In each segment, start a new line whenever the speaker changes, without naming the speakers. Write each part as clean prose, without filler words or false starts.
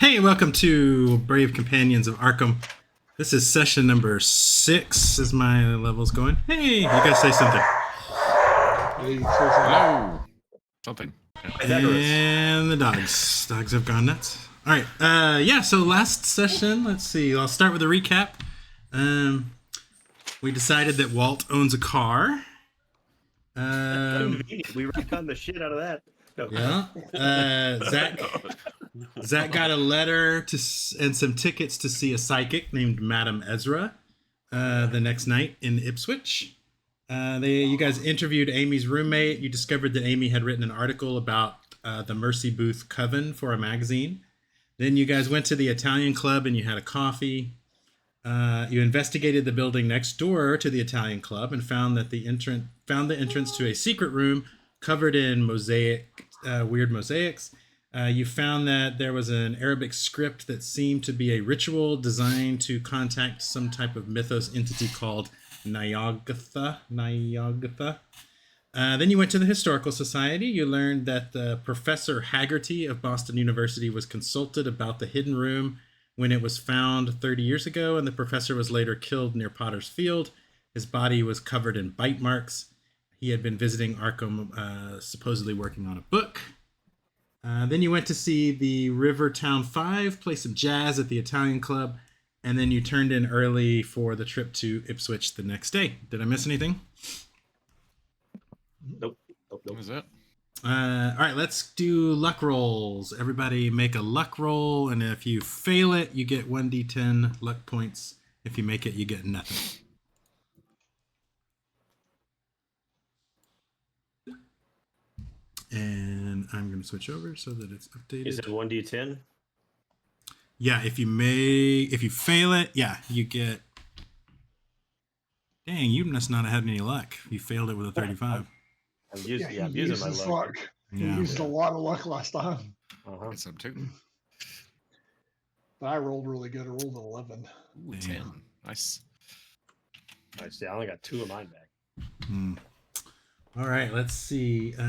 Hey, welcome to Brave Companions of Arkham. This is session number 6 as my level's going. Hey, you guys say something.
Hello. Something.
And the dogs have gone nuts. All right. So last session, let's see. I'll start with a recap. We decided that Walt owns a car.
We retconned the shit out of that. No.
Yeah. Zach got a letter and some tickets to see a psychic named Madame Ezra the next night in Ipswich. You guys interviewed Amy's roommate. You discovered that Amy had written an article about the Mercy Booth Coven for a magazine. Then you guys went to the Italian club and you had a coffee. You investigated the building next door to the Italian club and found the entrance to a secret room covered in weird mosaics. You found that there was an Arabic script that seemed to be a ritual designed to contact some type of mythos entity called Nyagatha. Then you went to the Historical Society. You learned that Professor Haggerty of Boston University was consulted about the hidden room when it was found 30 years ago, and the professor was later killed near Potter's Field. His body was covered in bite marks. He had been visiting Arkham, supposedly working on a book. Then you went to see the Rivertown 5, play some jazz at the Italian club, and then you turned in early for the trip to Ipswich the next day. Did I miss anything?
Nope.
What was that?
All right, let's do luck rolls. Everybody make a luck roll, and if you fail it, you get 1d10 luck points. If you make it, you get nothing. And I'm going to switch over so that it's updated.
Is it 1d10?
Yeah, if you fail it, yeah, you get... Dang, you must not have had any luck. You failed it with a 35.
I'm using my luck.
Yeah. He used a lot of luck last time.
Get some too.
But I rolled really good. I rolled an 11.
Ooh, 10. Nice.
I see. I only got 2 of mine back.
All right, let's see.
8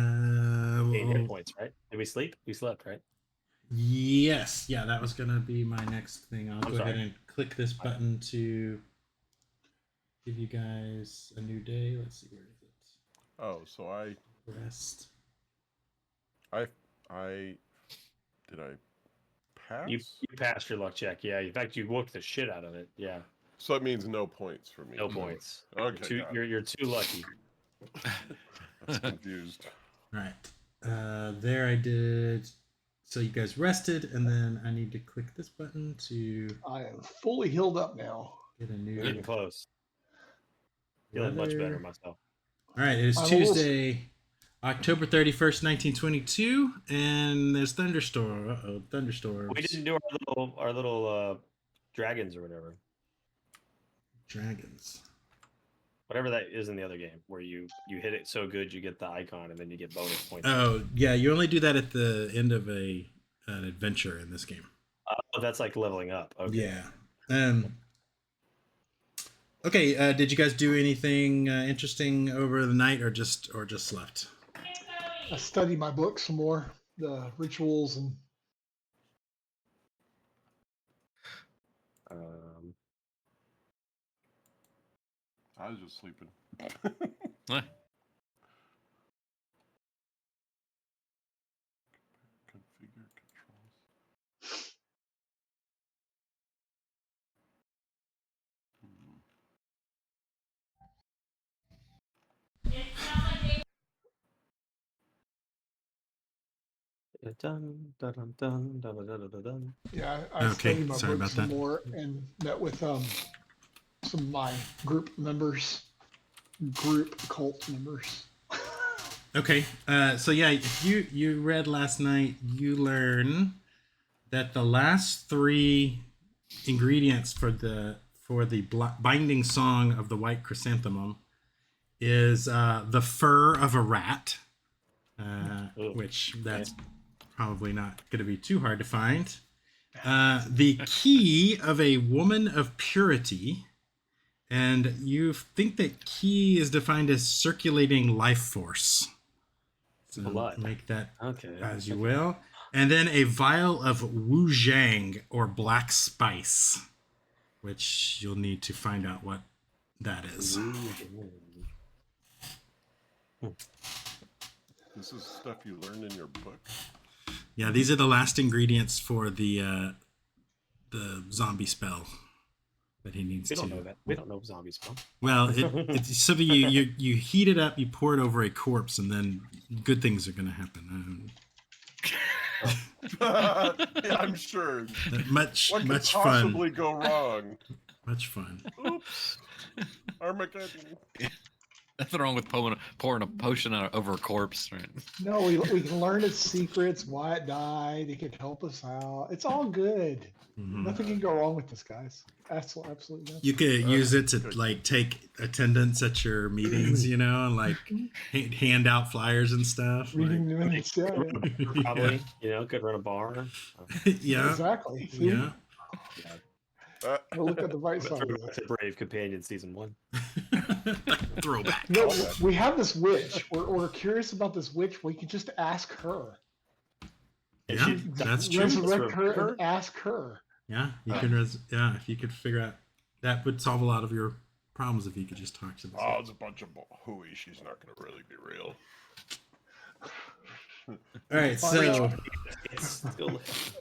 hit points, right? Did we sleep? We slept, right?
Yes. Yeah, that was going to be my next thing. I'll go ahead and click this button to give you guys a new day. Let's see, where is it?
Oh, so I
rest.
Did I pass?
You passed your luck check, yeah. In fact, you worked the shit out of it, yeah.
So it means no points for me.
No points.
Okay.
You're too lucky.
That's confused.
All right. There I did. So you guys rested, and then I need to click this button to...
I am fully healed up now.
Get a new...
You're getting close. Feeling much better myself.
All right, it is Tuesday, October 31st, 1922, and there's thunderstorm. Uh-oh, thunderstorms.
We didn't do our little dragons or whatever.
Dragons.
Whatever that is in the other game, where you hit it so good you get the icon and then you get bonus points.
Oh, yeah, you only do that at the end of an adventure in this game.
Oh, that's like leveling up. Okay.
Yeah. Okay, did you guys do anything interesting over the night or just slept?
I studied my book some more, the rituals and...
I was just sleeping.
Huh.
Configure controls.
Yeah, I studied my book some more and met with some of my group cult members.
Okay, so yeah, if you read last night, you learn that the last 3 ingredients for the binding song of the white chrysanthemum is the fur of a rat, which that's probably not going to be too hard to find. The key of a woman of purity, and you think that key is defined as circulating life force. So
blood.
Make that
okay
as you will. And then a vial of Wu Zhang, or black spice, which you'll need to find out what that is.
This is stuff you learned in your book.
Yeah, these are the last ingredients for the zombie spell that he needs
We
to.
don't know that. We don't know zombie spell.
Well, it's something you heat it up, you pour it over a corpse, and then good things are going to happen.
Yeah, I'm sure.
Much
What could
much fun.
possibly go wrong?
Much fun.
Oops. Armageddon.
Nothing wrong with pouring a potion over a corpse, right?
No, we can learn its secrets, why it died. It can help us out. It's all good.
Mhm.
Nothing can go wrong with this, guys. Absolutely nothing.
You could use it to like take attendance at your meetings, and like hand out flyers and stuff.
Reading the minutes, yeah.
Probably, could run a bar.
Yeah.
Exactly. See?
Yeah.
We'll look at the right side of
That's
it.
a Brave Companion season 1.
Throwback.
No, we have this witch. We're curious about this witch. We could just ask her.
Yeah, that's true.
Resurrect her and ask her.
Yeah, you can. If you could figure out, that would solve a lot of your problems if you could just talk to them.
Oh, it's a bunch of hooey. She's not going to really be real.
All right, so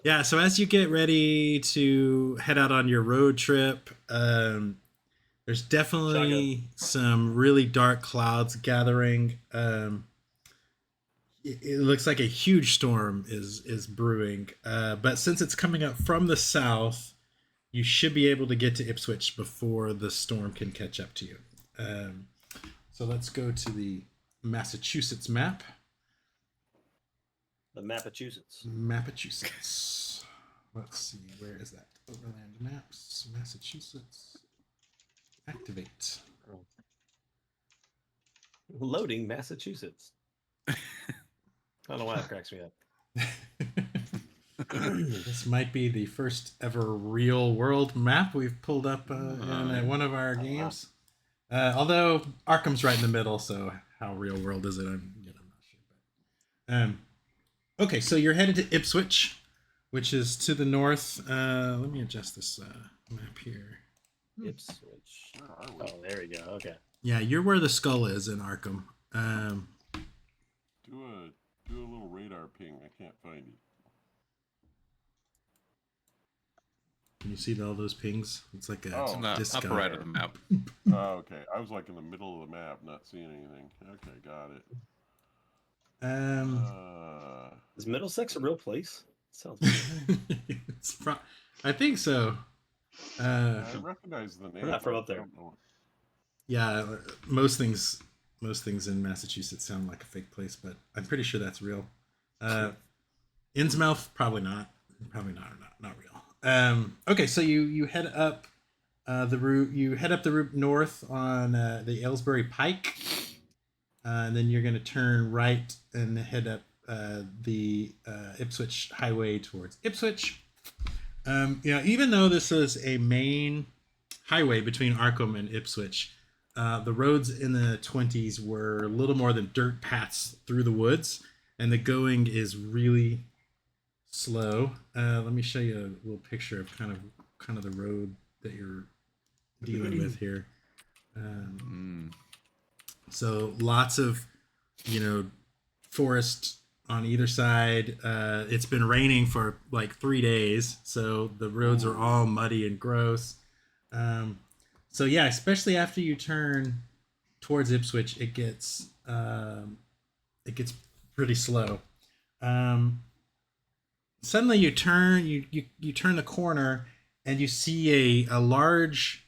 yeah, so as you get ready to head out on your road trip, there's definitely some really dark clouds gathering. It looks like a huge storm is brewing, but since it's coming up from the south, you should be able to get to Ipswich before the storm can catch up to you. So let's go to the Massachusetts map.
The Massachusetts.
Massachusetts. Let's see, where is that? Overland Maps, Massachusetts. Activate.
Loading Massachusetts. I don't know why that cracks me up.
This might be the first ever real world map we've pulled up in one of our games. Although Arkham's right in the middle, so how real world is it? I'm not sure. But, okay, so you're headed to Ipswich, which is to the north. Let me adjust this map here.
Ipswich. Oh, there we go. Okay.
Yeah, you're where the skull is in Arkham.
Do a little radar ping. I can't find it.
Can you see all those pings? It's like a
It's in the
disc
upper right of the map.
Oh, okay. I was like in the middle of the map, not seeing anything. Okay, got it.
Is Middlesex a real place? Sounds
I think so.
I recognize the name.
We're not from up there.
Yeah, most things in Massachusetts sound like a fake place, but I'm pretty sure that's real. Innsmouth, probably not. Probably not real. Okay, so you head up the route. You head up the route north on the Aylesbury Pike, and then you're going to turn right and head up the Ipswich Highway towards Ipswich. Even though this is a main highway between Arkham and Ipswich, the roads in the 20s were a little more than dirt paths through the woods, and the going is really slow. Let me show you a little picture of kind of the road that you're dealing with here. So lots of forest on either side. It's been raining for like 3 days, so the roads are all muddy and gross. So yeah, especially after you turn towards Ipswich, it gets pretty slow. Suddenly you turn the corner and you see a large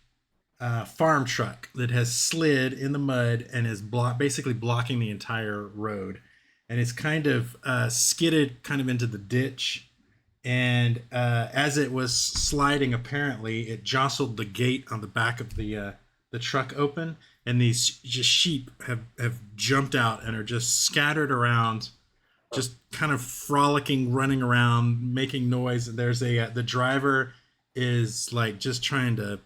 farm truck that has slid in the mud and is basically blocking the entire road, and it's kind of skidded kind of into the ditch. And as it was sliding, apparently it jostled the gate on the back of the truck open, and these sheep have jumped out and are just scattered around, just kind of frolicking, running around, making noise. And there's the driver is like just trying to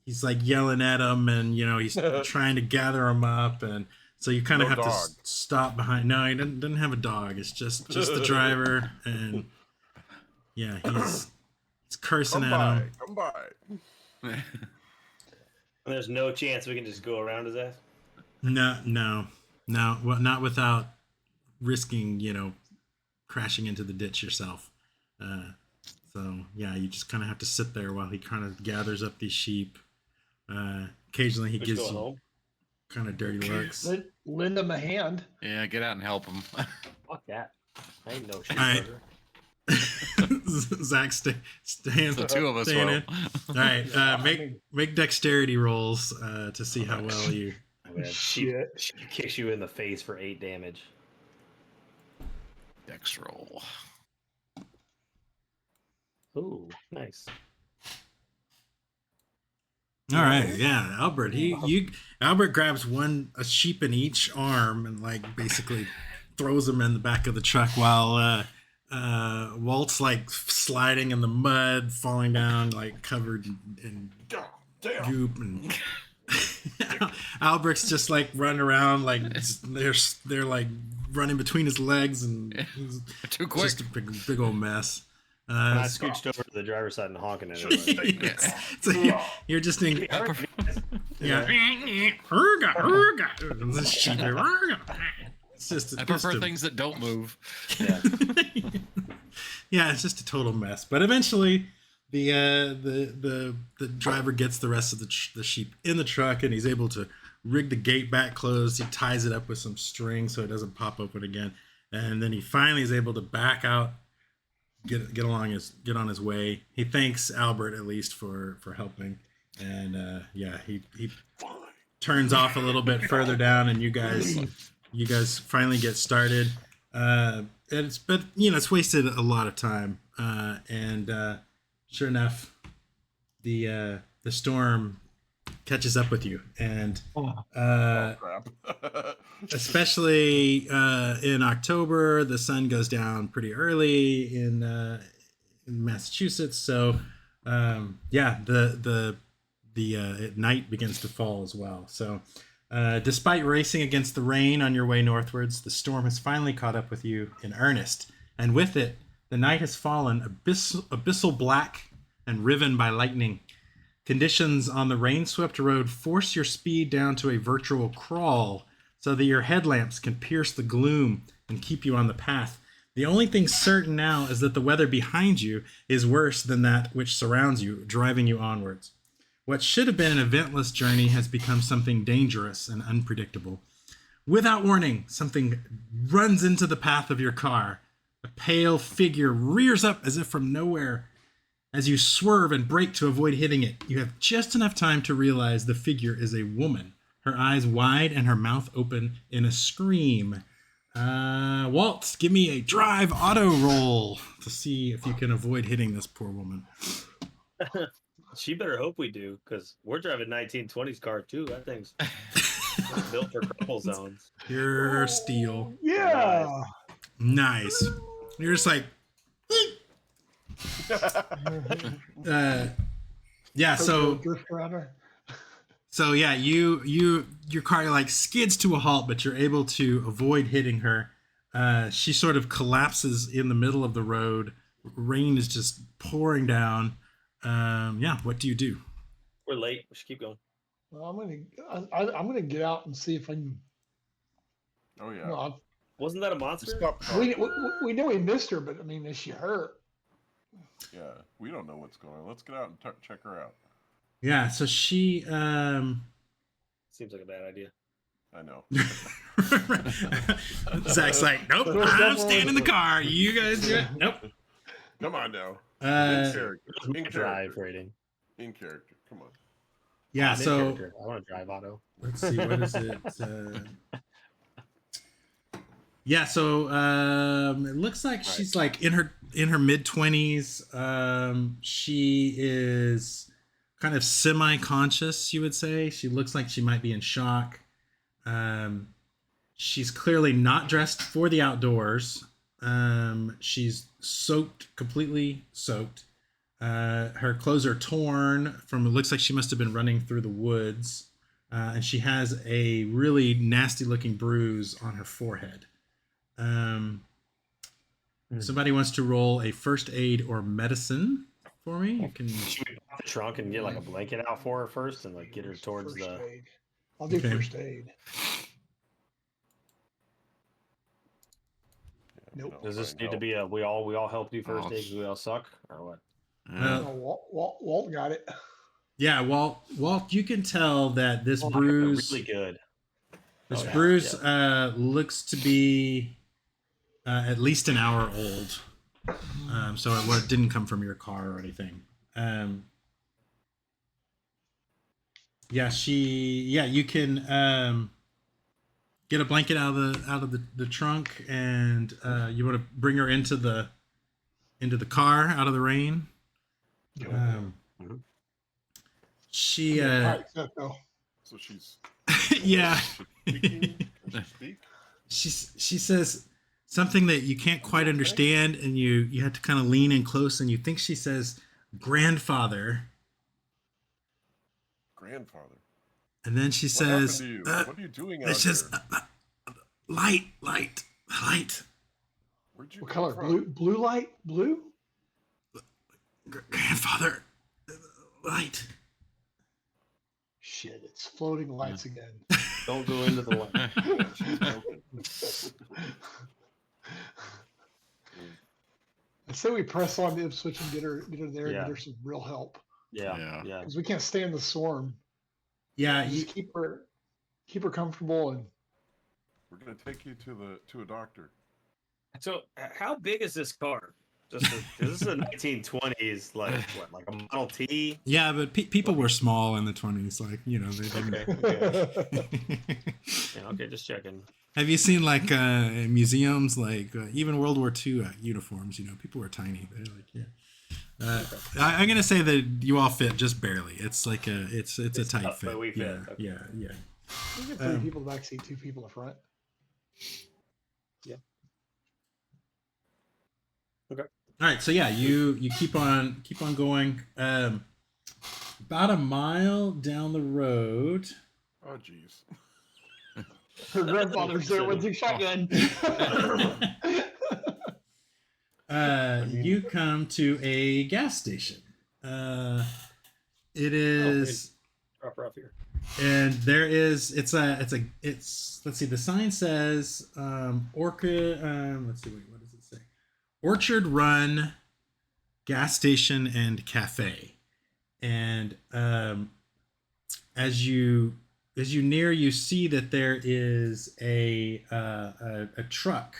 he's like yelling at them, and he's trying to gather them up, and So you kind of
No
have
dog.
to stop behind. No, he doesn't have a dog. It's just the driver, and yeah, he's cursing
Come
at
by.
him.
Come by.
There's no chance we can just go around his ass.
No. Well, not without risking, crashing into the ditch yourself. So yeah, you just kind of have to sit there while he kind of gathers up these sheep. Occasionally, he gives you
home.
kind of dirty looks.
Lend him a hand.
Yeah, get out and help him.
Fuck that. I ain't no shit.
All right. Zach, stand.
The two of us
staying
will.
in. All right, make dexterity rolls to see how well you.
Oh, man. She kicks you in the face for 8 damage.
Dex roll.
Ooh, nice.
All right, yeah, Albert. Albert grabs a sheep in each arm and like basically throws him in the back of the truck while Walt's like sliding in the mud, falling down, like covered in goop, and Albert's just like running around like they're like running between his legs, and he's
Too quick.
just a big old mess.
I scooched over to the driver's side and honking at it.
So you're just in It's just
I prefer things that don't move.
Yeah.
Yeah, it's just a total mess. But eventually, the driver gets the rest of the sheep in the truck, and he's able to rig the gate back closed. He ties it up with some string so it doesn't pop open again, and then he finally is able to back out, get on his way. He thanks Albert at least for helping, and he turns off a little bit further down, and you guys finally get started. It's wasted a lot of time, and sure enough, the storm catches up with you, and
Crap.
especially in October, the sun goes down pretty early in Massachusetts. So the night begins to fall as well. So despite racing against the rain on your way northwards, the storm has finally caught up with you in earnest, and with it, the night has fallen abyssal black and riven by lightning. Conditions on the rain-swept road force your speed down to a virtual crawl so that your headlamps can pierce the gloom and keep you on the path. The only thing certain now is that the weather behind you is worse than that which surrounds you, driving you onwards. What should have been an eventless journey has become something dangerous and unpredictable. Without warning, something runs into the path of your car. A pale figure rears up as if from nowhere. As you swerve and brake to avoid hitting it, you have just enough time to realize the figure is a woman, her eyes wide and her mouth open in a scream. Walt, give me a drive auto roll to see if you can avoid hitting this poor woman.
She better hope we do, because we're driving 1920s car too. That thing's built for crumple zones.
Pure steel.
Yeah.
Nice. You're just like, yeah. So yeah, your car like skids to a halt, but you're able to avoid hitting her. She sort of collapses in the middle of the road. Rain is just pouring down. What do you do?
We're late. We should keep going.
Well, I'm gonna get out and see if I can.
Oh yeah.
No,
Wasn't that a monster?
we know we missed her, but I mean, is she hurt?
Yeah, we don't know what's going on. Let's get out and check her out.
Yeah, so she
Seems like a bad idea.
I know.
Zach's like, nope, I'm staying in the car. You guys do it. Nope.
Come on now.
Uh,
In
Drive
character.
rating.
In character. Come on.
yeah,
I'm in
so
character. I want to drive auto.
let's see, what is it? Yeah, so it looks like she's like in her mid-20s. She is kind of semi-conscious, you would say. She looks like she might be in shock. She's clearly not dressed for the outdoors. She's completely soaked. Her clothes are torn from, it looks like she must have been running through the woods. and she has a really nasty looking bruise on her forehead. Somebody wants to roll a first aid or medicine for me. You can.
Should we pop the trunk and get like a blanket out for her first, and like get her towards
First
the.
aid. I'll do first aid. Nope.
Does this need to be a we all help do first aid because we all suck or what?
Walt got it.
Yeah, Walt, you can tell that this bruise
really good.
This bruise looks to be at least an hour old. So it didn't come from your car or anything. You can get a blanket out of the trunk, and you want to bring her into the car out of the rain. She
so she's
yeah.
speak?
She says something that you can't quite understand, and you have to kind of lean in close, and you think she says grandfather. And then she says,
what are you doing out
it's just light.
Where'd you
What
come
color?
from?
Blue light? Blue?
Grandfather, light.
Shit, it's floating lights again.
Don't go into the light.
I say we press on the Ipswich and get her there and
Yeah.
get her some real help.
Yeah.
Because we can't stay in the storm.
Yeah,
Just keep her comfortable, and
We're gonna take you to a doctor.
So how big is this car? This is a 1920s, like what, like a Model T?
yeah, but people were small in the 20s, like they didn't.
Okay. Yeah, okay, just checking.
Have you seen like museums, like even World War II uniforms? People were tiny. They're like, I'm gonna say that you all fit just barely. It's like it's a tight
tough,
fit.
but we fit.
Yeah,
Okay.
yeah.
we get 3 people in the back seat, 2 people in the front.
Yeah. Okay.
All right, so yeah, you keep on going. About a mile down the road.
Oh, jeez.
Her grandfather's there with the shotgun.
You come to a gas station. It is,
Drop her off here.
and there is. It's let's see. The sign says Orchid. Let's see. Wait, what does it say? Orchard Run Gas Station and Cafe. And as you near, you see that there is a truck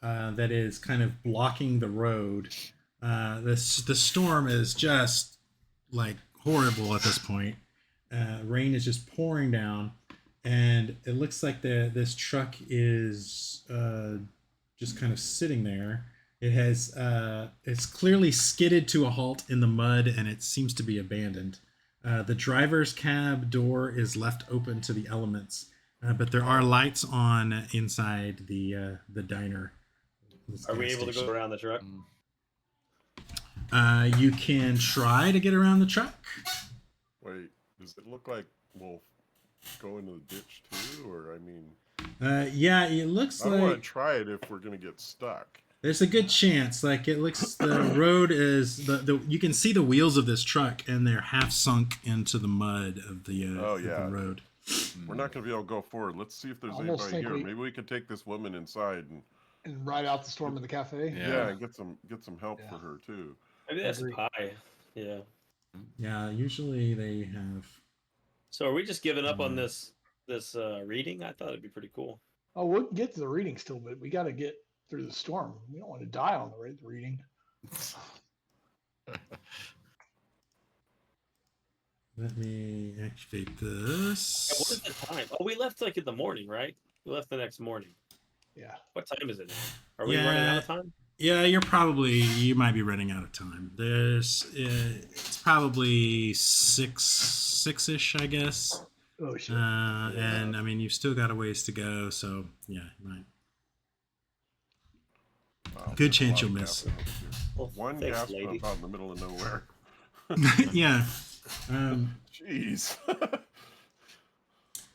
that is kind of blocking the road. The storm is just like horrible at this point. Rain is just pouring down, and it looks like this truck is just kind of sitting there. It has it's clearly skidded to a halt in the mud, and it seems to be abandoned. The driver's cab door is left open to the elements, but there are lights on inside the diner.
Are we able to go around the truck?
You can try to get around the truck.
Wait, does it look like we'll go into the ditch too, or I mean?
Yeah, it looks
I
like.
want to try it if we're gonna get stuck.
There's a good chance. Like it looks, the road is the you can see the wheels of this truck, and they're half sunk into the mud of the of the road.
We're not gonna be able to go forward. Let's see if there's
Almost
anybody
think
here. Maybe we can take this woman inside
And ride out the storm in the cafe.
and get some help for her too.
Maybe that's
Agree.
pie. Yeah.
Yeah, usually they have.
So are we just giving up on this reading? I thought it'd be pretty cool.
Oh, we'll get to the reading still, but we got to get through the storm. We don't want to die on the reading.
Let me activate
What
this.
is the time? Oh, we left like in the morning, right? We left the next morning.
Yeah.
What time is it now? Are we running out of time?
Yeah, you might be running out of time. It's probably six-ish, I guess.
Oh shit.
And I mean, you've still got a ways to go, so yeah, you might.
Wow,
Good
there's a
chance
lot
you'll
of
miss.
gas pumps here.
Well,
One
thanks,
gas
lady.
pump out in the middle of nowhere.
Yeah.
Jeez.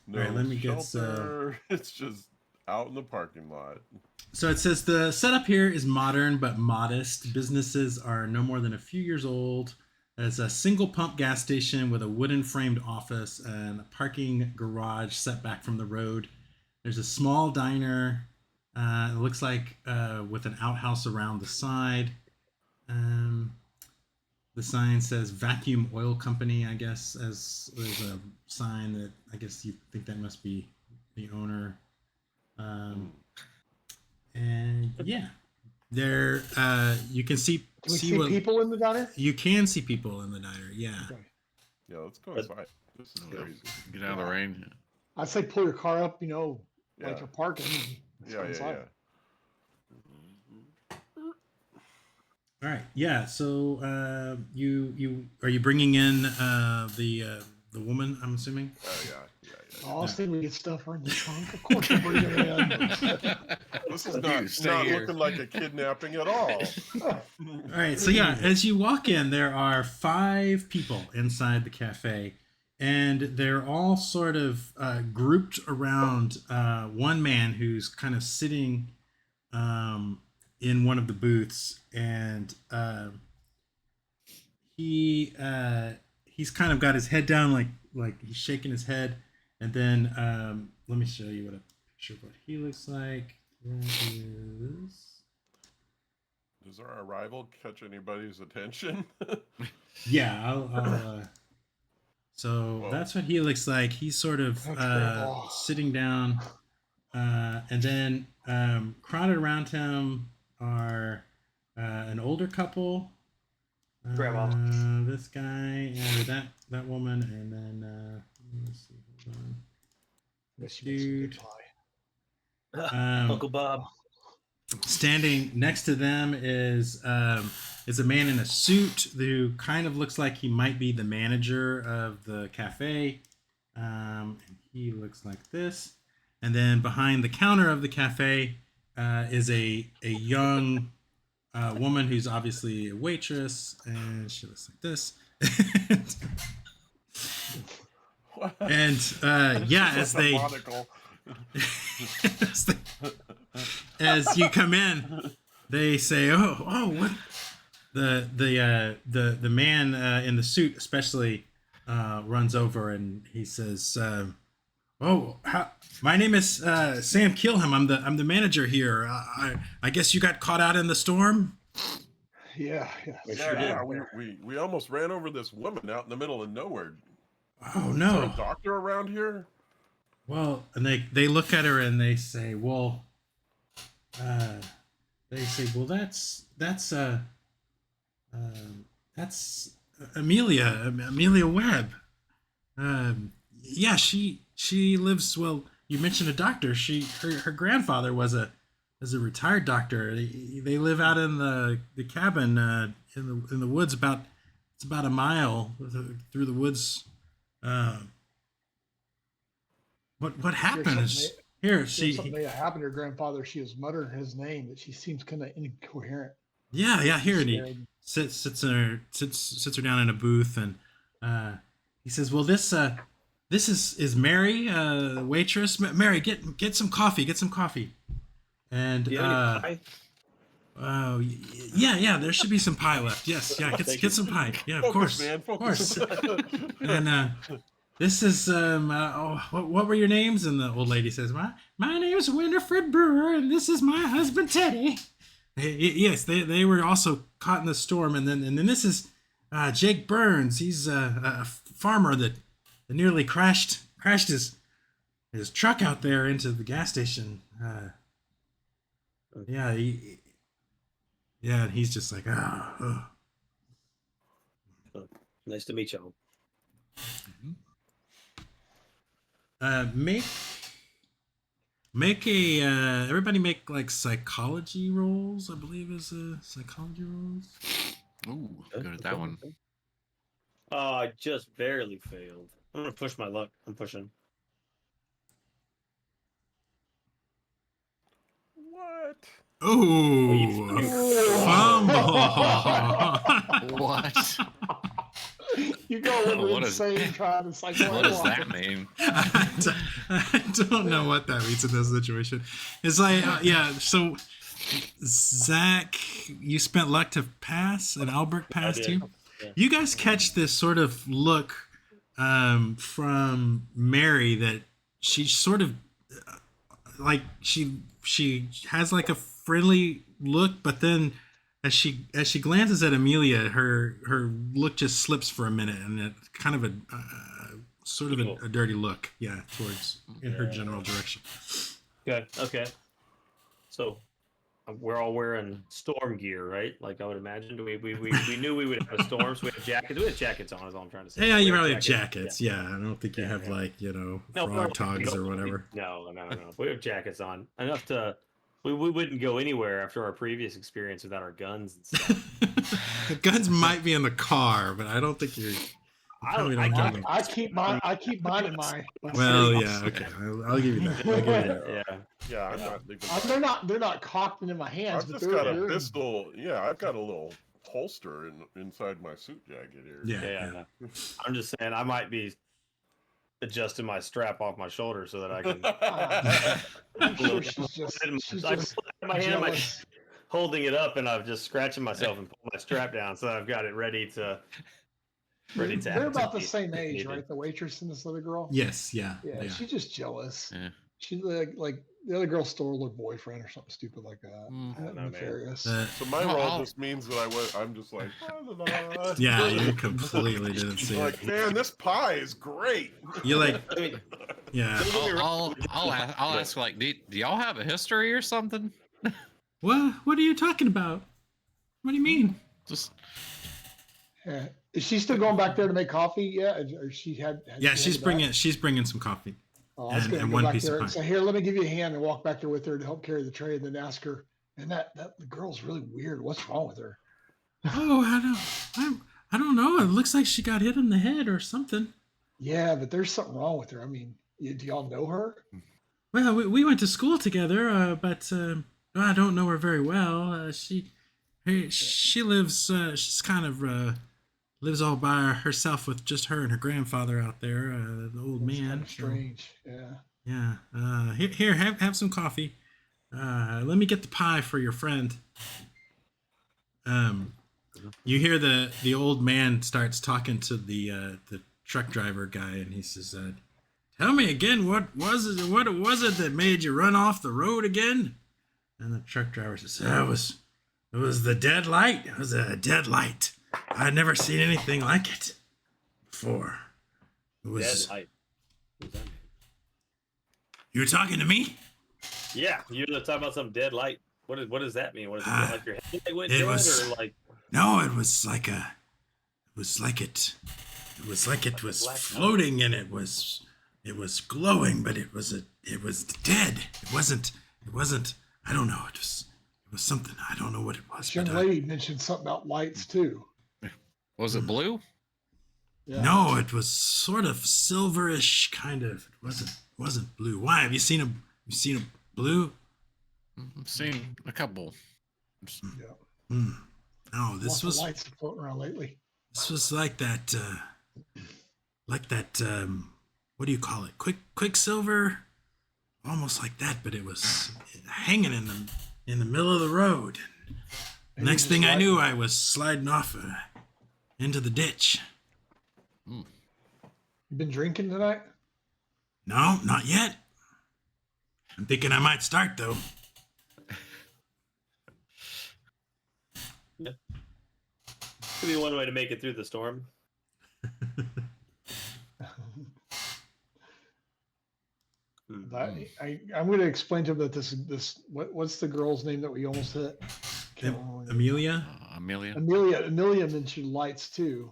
No
All right, let me get
shelter. It's just out in the parking lot.
So it says the setup here is modern but modest. Businesses are no more than a few years old. There's a single pump gas station with a wooden framed office and a parking garage set back from the road. There's a small diner. It looks like with an outhouse around the side. The sign says Vacuum Oil Company, I guess, as there's a sign that I guess you think that must be the owner. And yeah, there you can see.
Can we see people in the diner?
You can see people in the diner. Yeah.
Okay.
Yeah, let's go inside. This is crazy.
Get out of the rain.
I'd say pull your car up, like
Yeah.
you're parking. And
Yeah.
All right. Yeah. So you are you bringing in the woman? I'm assuming.
Yeah.
I was thinking we get stuff in the trunk. Of course, we're bringing it in.
This is not looking like a kidnapping at all.
All right. So yeah, as you walk in, there are 5 people inside the cafe, and they're all sort of grouped around one man who's kind of sitting in one of the booths, and he's kind of got his head down, like he's shaking his head. And then let me show you what a picture of what he looks like. There he is.
Does our arrival catch anybody's attention?
Yeah, I'll so
Whoa.
that's what he looks like. He's sort of sitting down, and then crowded around him are an older couple,
Grandma,
this guy, and that woman, and then let's see, hold on.
Yes, you make some good pie.
Uncle Bob.
Standing next to them is a man in a suit who kind of looks like he might be the manager of the cafe. And he looks like this. And then behind the counter of the cafe is a young woman who's obviously a waitress, and she looks like this. And yeah, as you come in, they say, "Oh, what?" The man in the suit especially runs over and he says, my name is Sam Kilham. I'm the manager here. I guess you got caught out in the storm."
Yeah.
We almost ran over this woman out in the middle of nowhere.
Oh
Is
no!
there a doctor around here?
Well, and they look at her and they say, that's Amelia Webb. Yeah, she lives. Well, you mentioned a doctor. Her grandfather was a retired doctor. They live out in the cabin in the woods. It's about a mile through the woods. What happened?
Something may have happened to her grandfather. She was muttering his name, but she seems kind of incoherent.
Yeah. Here, and he sits her down in a booth, and he says, "Well, this is Mary, the waitress. Mary, get some coffee. Get some coffee." And oh yeah, there should be some pie left. Yes, yeah, get some pie. Yeah, of course,
man,
of course. And this is what were your names? And the old lady says, my name is Winifred Brewer, and this is my husband Teddy. Yes, they were also caught in the storm, and then this is Jake Burns. He's a farmer that nearly crashed his truck out there into the gas station. Yeah, and he's just like,
Nice to meet y'all.
Make a everybody make like psychology rolls. I believe is psychology rolls.
Ooh, good at that one.
Oh, I just barely failed. I'm gonna push my luck. I'm pushing.
What?
Ooh, fumble.
What?
You go a little insane trying to
What does that mean?
don't know what that means in this situation. It's like, yeah. So, Zach, you spent luck to pass, and Albert passed you.
Yeah.
You guys catch this sort of look from Mary that she sort of like she has like a friendly look, but then as she glances at Amelia, her look just slips for a minute, and it kind of a sort of a dirty look, towards in her general direction.
Okay. So we're all wearing storm gear, right? Like I would imagine. We knew we would have a storm, so we have jackets. We have jackets on, is all I'm trying to say.
Yeah, you probably have jackets. Yeah, I don't think you have
yeah.
frog togs or whatever.
No. We have jackets on enough to. We wouldn't go anywhere after our previous experience without our guns and stuff.
The guns might be in the car, but I don't think you're.
I keep mine in my.
Well, yeah, okay. I'll give you that.
Yeah, I'm not leaving.
They're not cocked in my hands.
I've just got a pistol. Yeah, I've got a little holster inside my suit jacket here.
Yeah.
I'm just saying I might be adjusting my strap off my shoulder so that I can.
I'm sure she's just
my hand, holding it up, and I'm just scratching myself and pulling my strap down so that I've got it ready to.
They're about the same age, right? The waitress and this other girl.
Yes, yeah.
She's just jealous.
Yeah.
She like the other girl stole her boyfriend or something stupid like that. Nefarious.
So my role just means that I'm just like.
Yeah, you completely didn't see
like,
it.
Man, this pie is great.
You like, yeah.
I'll ask, like, do y'all have a history or something?
What are you talking about? What do you mean?
Just.
Yeah. Is she still going back there to make coffee? Yeah, or she had
she's bringing some coffee.
Oh, I was going to go back there and say, here, let me give you a hand and walk back there with her to help carry the tray, and then ask her. And that the girl's really weird. What's wrong with her?
Oh, I don't know. It looks like she got hit in the head or something.
Yeah, but there's something wrong with her. I mean, do y'all know her?
Well, we went to school together, but I don't know her very well. She lives. She's kind of. Lives all by herself with just her and her grandfather out there, the old man.
Kind of strange, yeah.
Yeah. Here, have some coffee. Let me get the pie for your friend. You hear the old man starts talking to the truck driver guy, and he says, "Tell me again, what was it that made you run off the road again?" And the truck driver says, "It was the dead light. It was a dead light. I'd never seen anything like it before. It was.
Dead light.
You were talking to me?
Yeah, you were talking about some dead light. What does that mean? What is it like your head went dead, or like?
No, it was like it was floating, and it was glowing, but it was dead. It wasn't. I don't know. It was something. I don't know what it was.
This young lady mentioned something about lights too.
Was it blue?
Yeah.
No, it was sort of silverish, kind of. It wasn't blue. Why? Have you seen a blue?
I've seen a couple.
Yeah.
No, this was
lights floating around lately.
This was like that. What do you call it? Quicksilver, almost like that, but it was hanging in the middle of the road. And next thing I knew, I was sliding off into the ditch.
You been drinking tonight?
No, not yet. I'm thinking I might start though.
Yeah. Could be one way to make it through the storm.
I'm going to explain to him that this what's the girl's name that we almost hit?
Amelia.
Amelia mentioned lights too.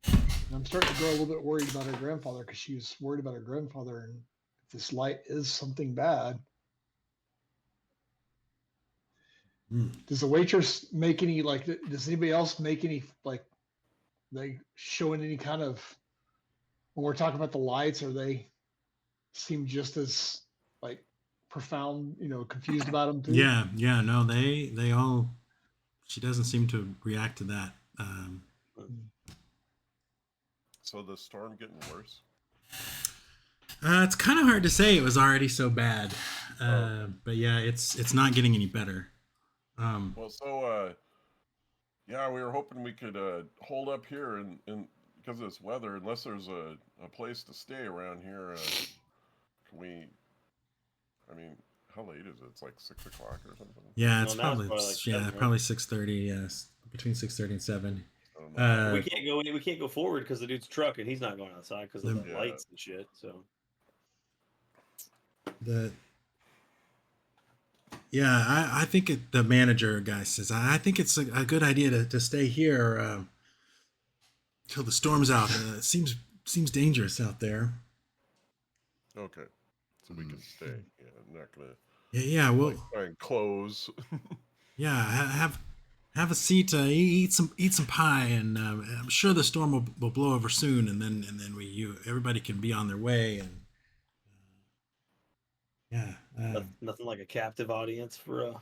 And I'm starting to grow a little bit worried about her grandfather because she was worried about her grandfather, and if this light is something bad. Does the waitress make any does anybody else make any they showing any kind of, when we're talking about the lights, are they seem just as profound, confused about them too?
Yeah, no, they all, she doesn't seem to react to that.
So the storm getting worse?
It's kind of hard to say. It was already so bad, but yeah, it's not getting any better.
Well, so yeah, we were hoping we could hold up here and because of this weather, unless there's a place to stay around here, can we? I mean, how late is it? It's like 6 o'clock or something.
Yeah, it's
Well, now it's
probably
probably like
yeah
7, right?
probably 6:30. Yes, between 6:30 and 7.
I don't know.
We can't go. We can't go forward because the dude's truck and he's not going outside because of the
Yeah.
lights and shit. So
I think the manager guy says I think it's a good idea to stay here till the storm's out. It seems dangerous out there.
Okay, so we can stay. Yeah, I'm not gonna
Yeah, well,
try and close.
yeah, have a seat, eat some pie, and I'm sure the storm will blow over soon, and then everybody can be on their way, and yeah,
nothing like a captive audience for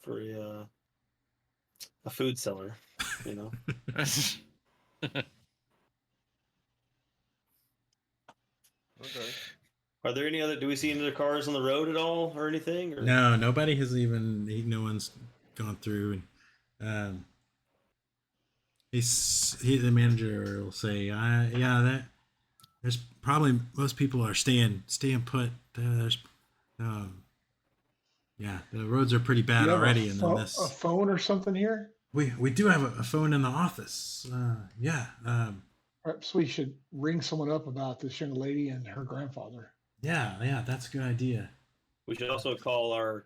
a food seller, you know.
Okay.
Are there any other? Do we see any other cars on the road at all or anything? Or?
no, nobody has no one's gone through, and the manager will say, that there's probably most people are staying put. There's yeah, the roads are pretty
Do
bad
you have
already,
a,
and
pho-
then
a
this.
phone or something here?
We do have a phone in the office. Yeah.
Perhaps we should ring someone up about this young lady and her grandfather.
Yeah, that's a good idea.
We should also call our.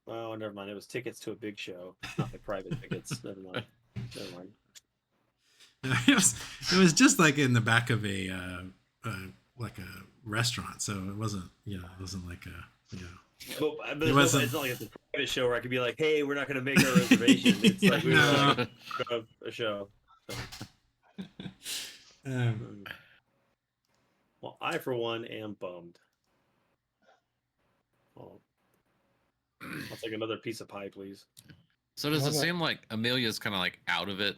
Oh, never mind. It was tickets to a big show, not the private tickets. Never mind.
It was just like in the back of a like a restaurant, so it wasn't like a
But
It wasn't-
it's not like it's a private show where I could be like, "Hey, we're not going to make our reservation." It's like we
No.
were like a show. So. Well, I for one am bummed. Well, I'll take another piece of pie, please.
So does it
Okay.
seem like Amelia's kind of like out of it,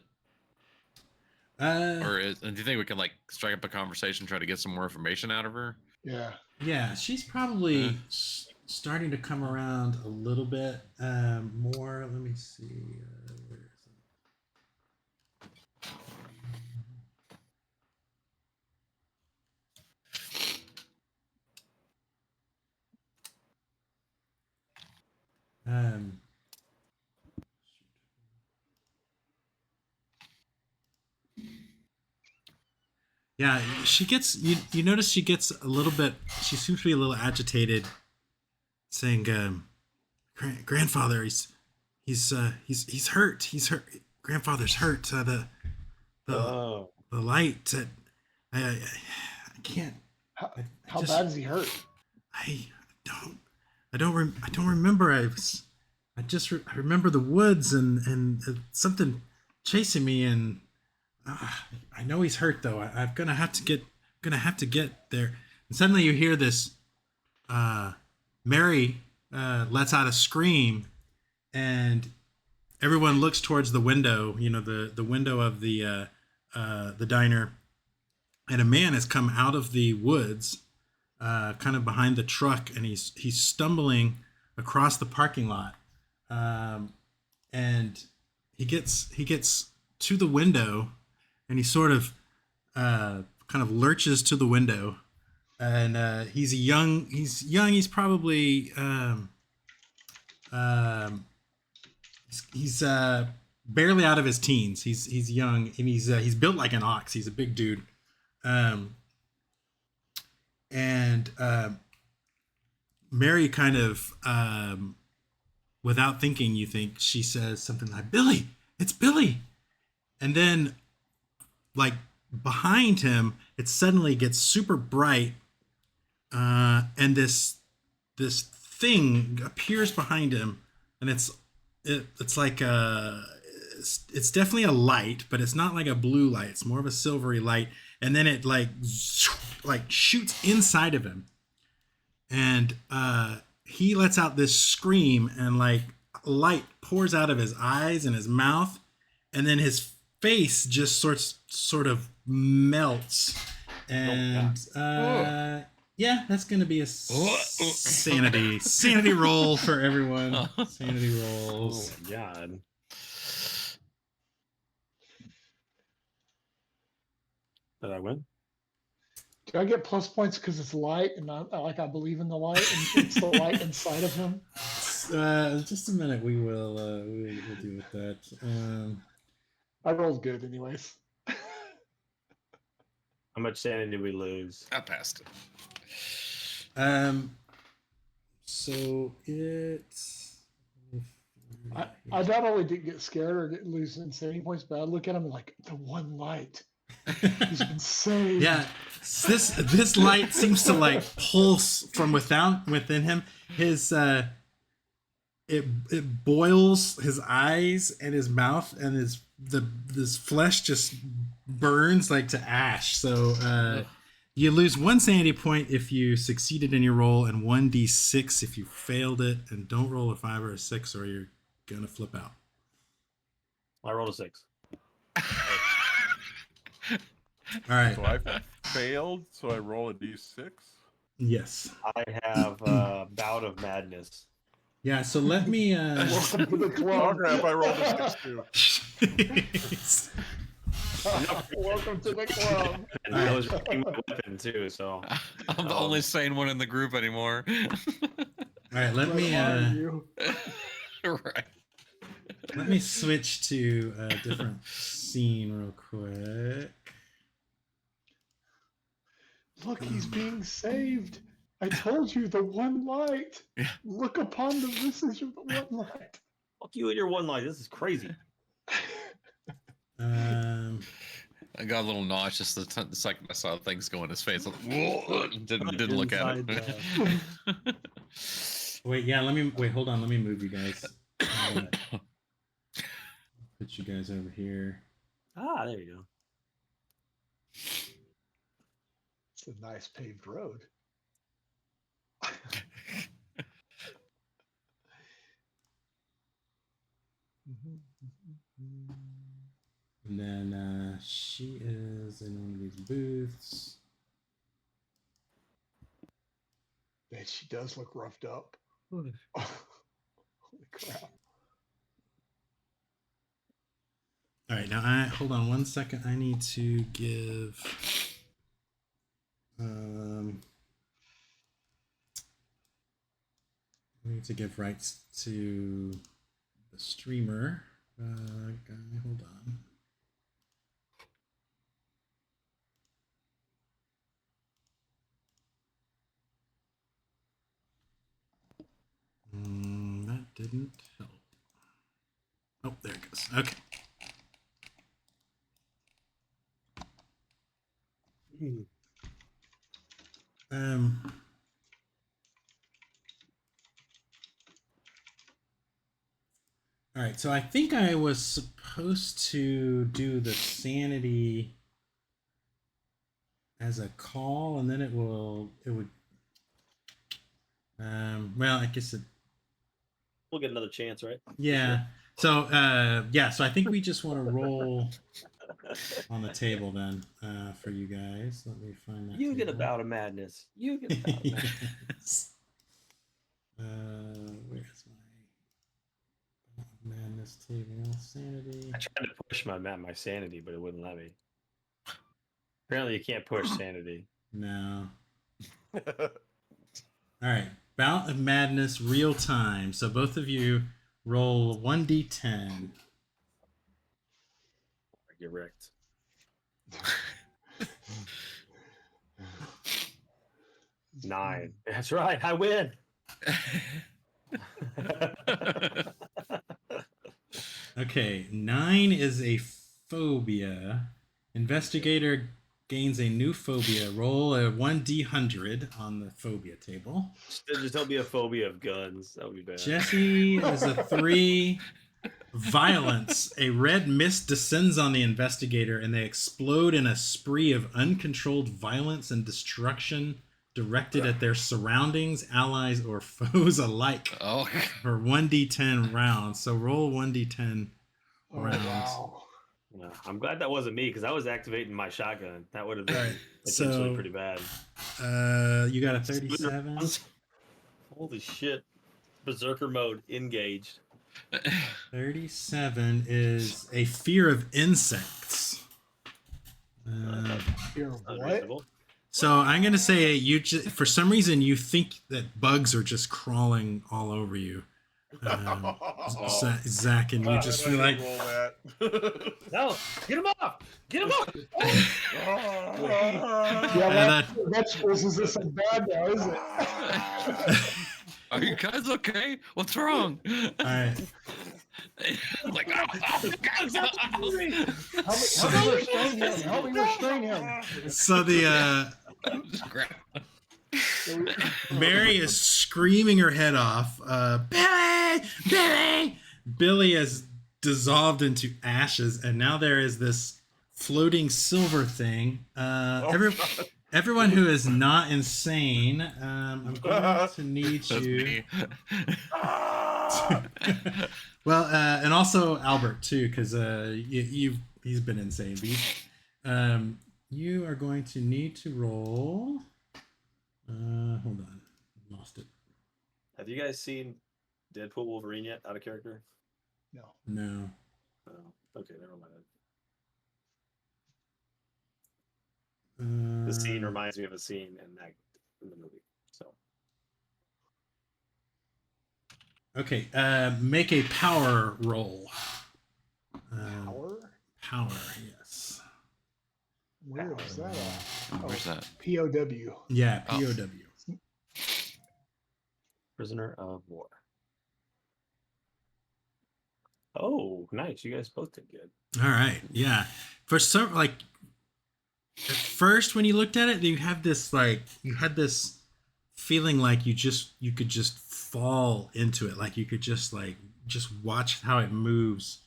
uh,
or do you think we can like strike up a conversation, try to get some more information out of her?
Yeah.
yeah, she's probably starting to come around a little bit more. Let me see. Where is it? Yeah, she gets you notice she gets a little bit. She seems to be a little agitated, saying, "Grandfather, he's hurt. He's hurt. Grandfather's hurt. The light. I can't.
How,
I
how
just-
bad is he hurt?
I don't remember. I remember the woods and something chasing me, and I know he's hurt though. I'm gonna have to get there. And suddenly you hear this. Mary lets out a scream, and everyone looks towards the window. You know, the window of the diner, and a man has come out of the woods. Kind of behind the truck, and he's stumbling across the parking lot, and he gets to the window, and he sort of kind of lurches to the window, and he's young. He's probably he's barely out of his teens. He's young, and he's built like an ox. He's a big dude. And Mary kind of, without thinking, you think she says something like, "Billy, it's Billy," and then, like behind him, it suddenly gets super bright, and this thing appears behind him, and it's like it's definitely a light, but it's not like a blue light. It's more of a silvery light, and then it like shoots inside of him, and he lets out this scream, and like light pours out of his eyes and his mouth, and then his face just sort of melts, and Yeah, that's gonna be a sanity roll for everyone. Sanity
Oh
rolls.
my god. Did I win?
Do I get plus points because it's light and I believe in the light and it's the light inside of him?
Just a minute. We'll deal with that.
I rolled good, anyways.
How much sanity did we lose?
I passed it.
So it's.
I not only didn't get scared or didn't lose insanity points, but I look at him like the one light. He's been saved.
Yeah, this light seems to like pulse from within him. His it boils his eyes and his mouth, and this flesh just burns like to ash. So you lose 1 sanity point if you succeeded in your roll, and 1d6 if you failed it. And don't roll a 5 or a 6, or you're gonna flip out.
I rolled a 6.
All right.
So I failed, so I roll a d6.
Yes.
I have a bout of madness.
Yeah. So let me.
Welcome to the
Oh
club.
crap! I rolled a 6 too.
Welcome to the club.
And I was using my weapon too, so
I'm the only sane one in the group anymore.
All right. Let me.
Right.
Let me switch to a different scene real quick.
Look, he's being saved. I told you, the one light.
Yeah.
Look upon the visage of the one light.
fuck you and your one light. This is crazy.
I got a little nauseous the second I saw things go in his face. I was like, whoa, didn't look at it.
Wait, yeah. Hold on. Let me move you guys. Put you guys over here.
Ah, there you go.
It's a nice paved road.
And then she is in one of these booths.
Man, she does look roughed up. Holy crap.
All right, now hold on 1 second. I need to give rights to the streamer guy. Hold on. That didn't help. Oh, there it goes. Okay. All right, so I think I was supposed to do the sanity as a call, and then it would. Well, I guess it.
We'll get another chance, right?
Yeah. So so I think we just want to roll on the table then for you guys. Let me find that.
You get a
table.
bout of madness. You get a bout of madness.
Yes. Where's my madness table? Sanity.
I tried to push my sanity, but it wouldn't let me. Apparently, you can't push sanity.
No. All right. Bout of madness, real time. So both of you roll 1d10.
Get wrecked. 9. That's right. I win.
Okay, 9 is a phobia. Investigator gains a new phobia. Roll a 1d100 on the phobia table.
Just don't be a phobia of guns. That would be bad.
Jesse is a 3. Violence. A red mist descends on the investigator, and they explode in a spree of uncontrolled violence and destruction directed at their surroundings, allies, or foes alike.
Oh,
For 1d10 rounds. So roll 1d10
Oh,
rounds.
wow.
Yeah, I'm glad that wasn't me because I was activating my shotgun. That would have been
Alright,
potentially
so-
pretty bad.
You got a 37.
Holy shit! Berserker mode engaged.
37 is a fear of insects.
Fear of what?
Unreasonable.
So I'm gonna say for some reason you think that bugs are just crawling all over you, Zach, and you just feel like
roll that.
No, get him off! Get him off!
Yeah, vegetables isn't so bad now, is it?
Are you guys okay? What's wrong?
all right.
Like, guys,
Help me restrain him. Help me restrain him.
So the Mary is screaming her head off. Billy, Billy. Billy has dissolved into ashes, and now there is this floating silver thing. Everyone who is not insane, I'm going to need
That's
you.
me.
Well, and also Albert too, because he's been insane. But you are going to need to roll. Hold on, lost it.
Have you guys seen Deadpool Wolverine yet? Out of character?
No.
No.
Oh, okay, never mind.
Uh,
The scene reminds me of a scene in the movie. So
Okay, make a power roll.
Power?
Power, yes.
Where was that at?
Where's that?
POW.
Yeah,
Oh.
POW.
Prisoner of War. Oh, nice! You guys both did good.
All right, yeah. For some, like, at first when you looked at it, you had this feeling like you could just fall into it, like you could just watch how it moves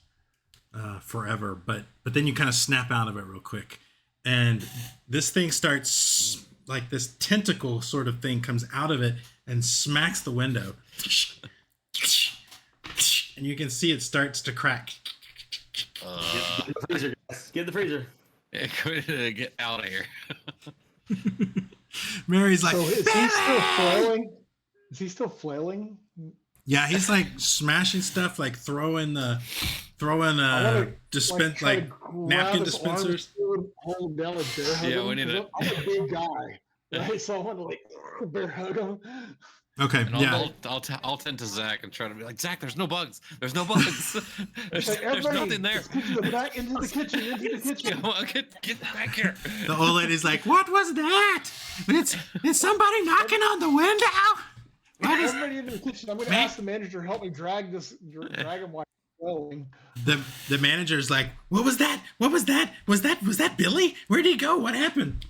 forever. But then you kind of snap out of it real quick, and this thing starts, like, this tentacle sort of thing comes out of it and smacks the window, and you can see it starts to crack.
Get the freezer, guys. Get the freezer.
Get out of here.
Mary's like,
So is he still flailing? Is he still flailing?
yeah, he's like smashing stuff, like throwing dispense,
try
like
to grab
napkin
his arms
dispensers.
and hold him down and bear hug
Yeah,
him,
we need
'cause I'm a big guy, right? So I want to like bear hug him.
Okay,
And
yeah.
I'll tend to Zach and try to be like, Zach, there's no bugs. There's no bugs. there's
Like,
there's
everybody,
nothing there.
let's get to the back, into the kitchen, into the kitchen.
Come on, get back here.
The old lady's like, "What was that? It's somebody knocking on the window." What is
Everybody into the kitchen. I'm going to
Man.
ask the manager to help me drag him while he's going.
the manager's like, "What was that? What was that? Was that Billy? Where'd he go? What happened?"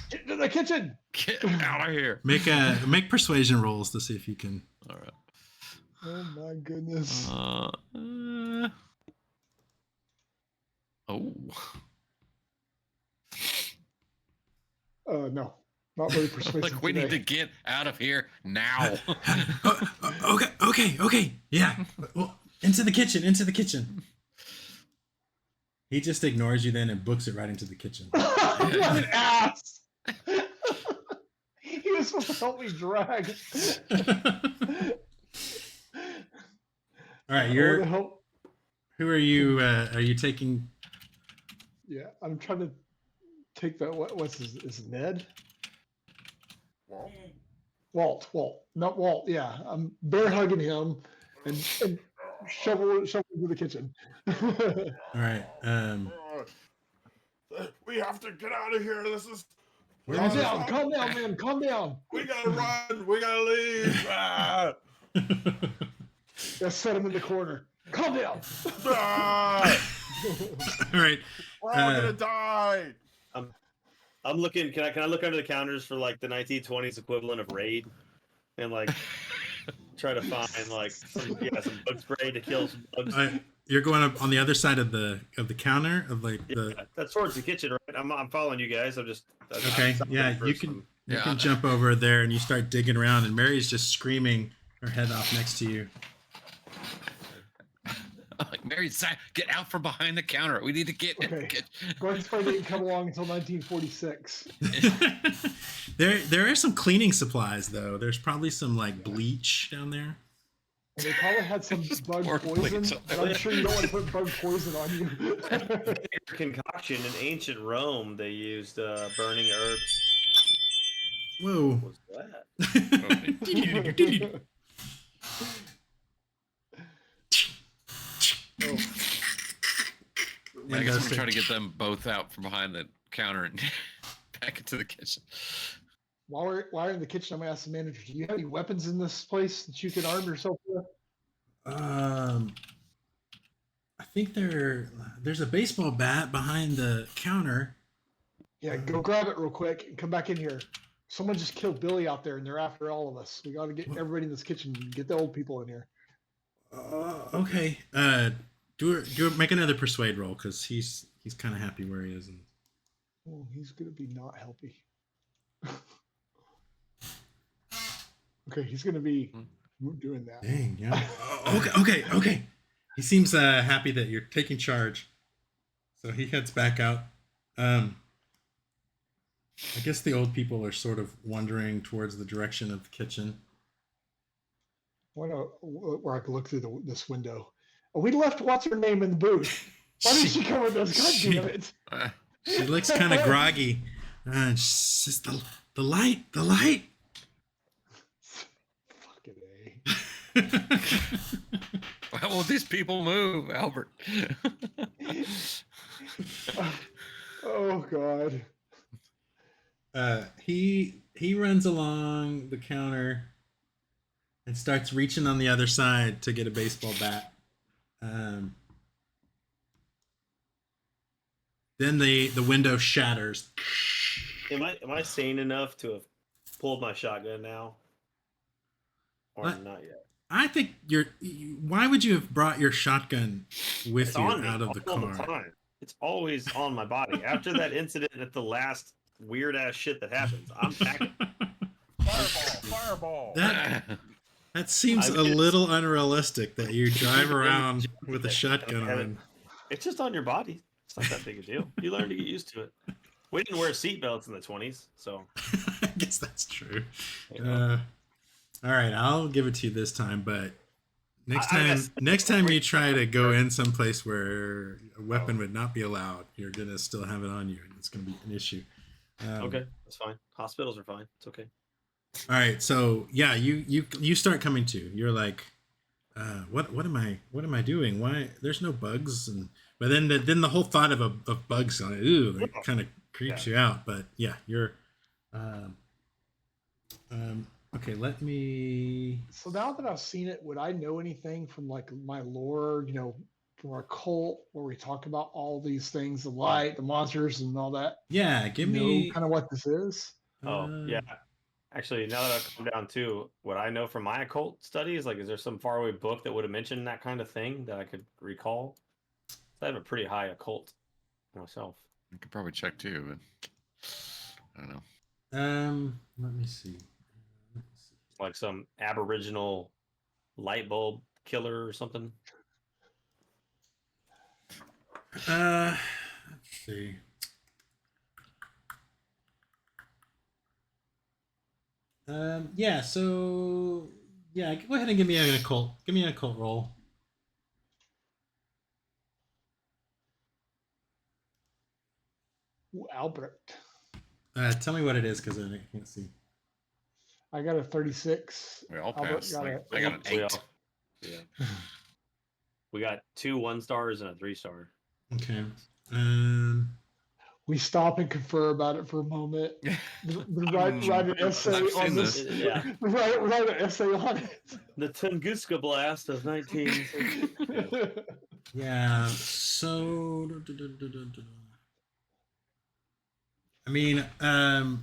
Get to the kitchen.
Get out of here.
Make persuasion rolls to see if you can.
All right.
Oh my goodness.
Oh.
No, not very persuasive.
Like, we need
today.
to get out of here now.
Okay, yeah. Well, into the kitchen. He just ignores you then and books it right into the kitchen.
What an ass! He was supposed to help me drag.
All right,
I
you're.
wanna help.
Who are you? Are you taking?
Yeah, I'm trying to take that. What's his? Is it Ned? Walt, not Walt. Yeah, I'm bear hugging him and shovel into the kitchen.
All right.
We have to get out of here. This is.
Where
Calm
is it?
down, calm down, man, calm down.
We gotta run. We gotta leave.
Let's set him in the corner. Calm down.
Ah!
All right.
We're all gonna die.
I'm looking. Can I look under the counters for like the 1920s equivalent of Raid, and like try to find like some bug spray to kill some bugs.
You're going up on the other side of the counter of like the.
Yeah, that's towards the kitchen, right? I'm following you guys.
Okay. Yeah, you can jump over there and you start digging around, and Mary's just screaming her head off next to you.
Like, Mary, get out from behind the counter. We need to get in the
Okay.
kitchen.
Greg's probably didn't come along until 1946.
There are some cleaning supplies though. There's probably some like bleach down there.
And they probably had some bug
More
poison,
bleach.
but I'm sure you don't want to put bug poison on you.
Concoction in ancient Rome, they used burning herbs.
Whoa.
What was that?
Oh,
I guess I'm gonna try to get them both out from behind the counter and back into the kitchen.
while we're in the kitchen, I'm gonna ask the manager, do you have any weapons in this place that you can arm yourself with?
I think there's a baseball bat behind the counter.
Yeah, go grab it real quick and come back in here. Someone just killed Billy out there and they're after all of us. We gotta get everybody in this kitchen and get the old people in here.
Okay. Do make another persuade roll because he's kind of happy where he is. And...
Oh, he's gonna be not healthy. Okay, he's gonna be doing that.
Dang, yeah. Okay. He seems happy that you're taking charge, so he heads back out. I guess the old people are sort of wandering towards the direction of the kitchen.
Where I can look through this window. Oh, we left what's her name in the booth. Why did she come with us? God damn it!
She looks kind of groggy. She says, the light.
Fucking A.
Why won't these people move, Albert?
Oh God.
He runs along the counter and starts reaching on the other side to get a baseball bat. Then the window shatters.
Am I sane enough to have pulled my shotgun now, or
What?
not yet?
I think why would you have brought your shotgun with
It's
you
on me
out of the
all
car?
time. It's always on my body. After that incident at the last weird ass shit that happens, I'm packing.
Fireball!
That seems a little unrealistic that you drive around with a shotgun on.
It's just on your body. It's not that big a deal. You learn to get used to it. We didn't wear seatbelts in the 20s, so.
I guess that's true.
Yeah.
All right, I'll give it to you this time, but next
I
time,
guess-
next time you try to go in someplace where a weapon would not be allowed, you're gonna still have it on you, and it's gonna be an issue.
Okay, that's fine. Hospitals are fine. It's okay.
All right, so yeah, you start coming to. You're like, what am I doing? Why there's no bugs? But then the whole thought of bugs on it, that kind of creeps you out. But yeah, you're okay. Let me.
So now that I've seen it, would I know anything from like my lore? From our cult where we talk about all these things, the light, the monsters, and all that.
Yeah, give me
kind of what this is.
Oh, yeah. Actually, now that I've come down to what I know from my occult studies, like, is there some faraway book that would have mentioned that kind of thing that I could recall? I have a pretty high occult myself.
I could probably check too, but I don't know.
Let me see.
Like some aboriginal light bulb killer or something.
Let's see. Yeah, so yeah, go ahead and give me an occult. Give me an occult roll.
Ooh, Albert.
Tell me what it is because I can't see.
I got a 36.
We all
Albert
passed.
got
I got an
We
8.
all- Yeah. We got 2 1-stars and a 3-star.
Okay.
We stop and confer about it for a moment. Write an essay
I've
on
seen
this.
Yeah.
Write an essay on it.
The Tunguska blast of 19.
Yeah. So. I mean, hold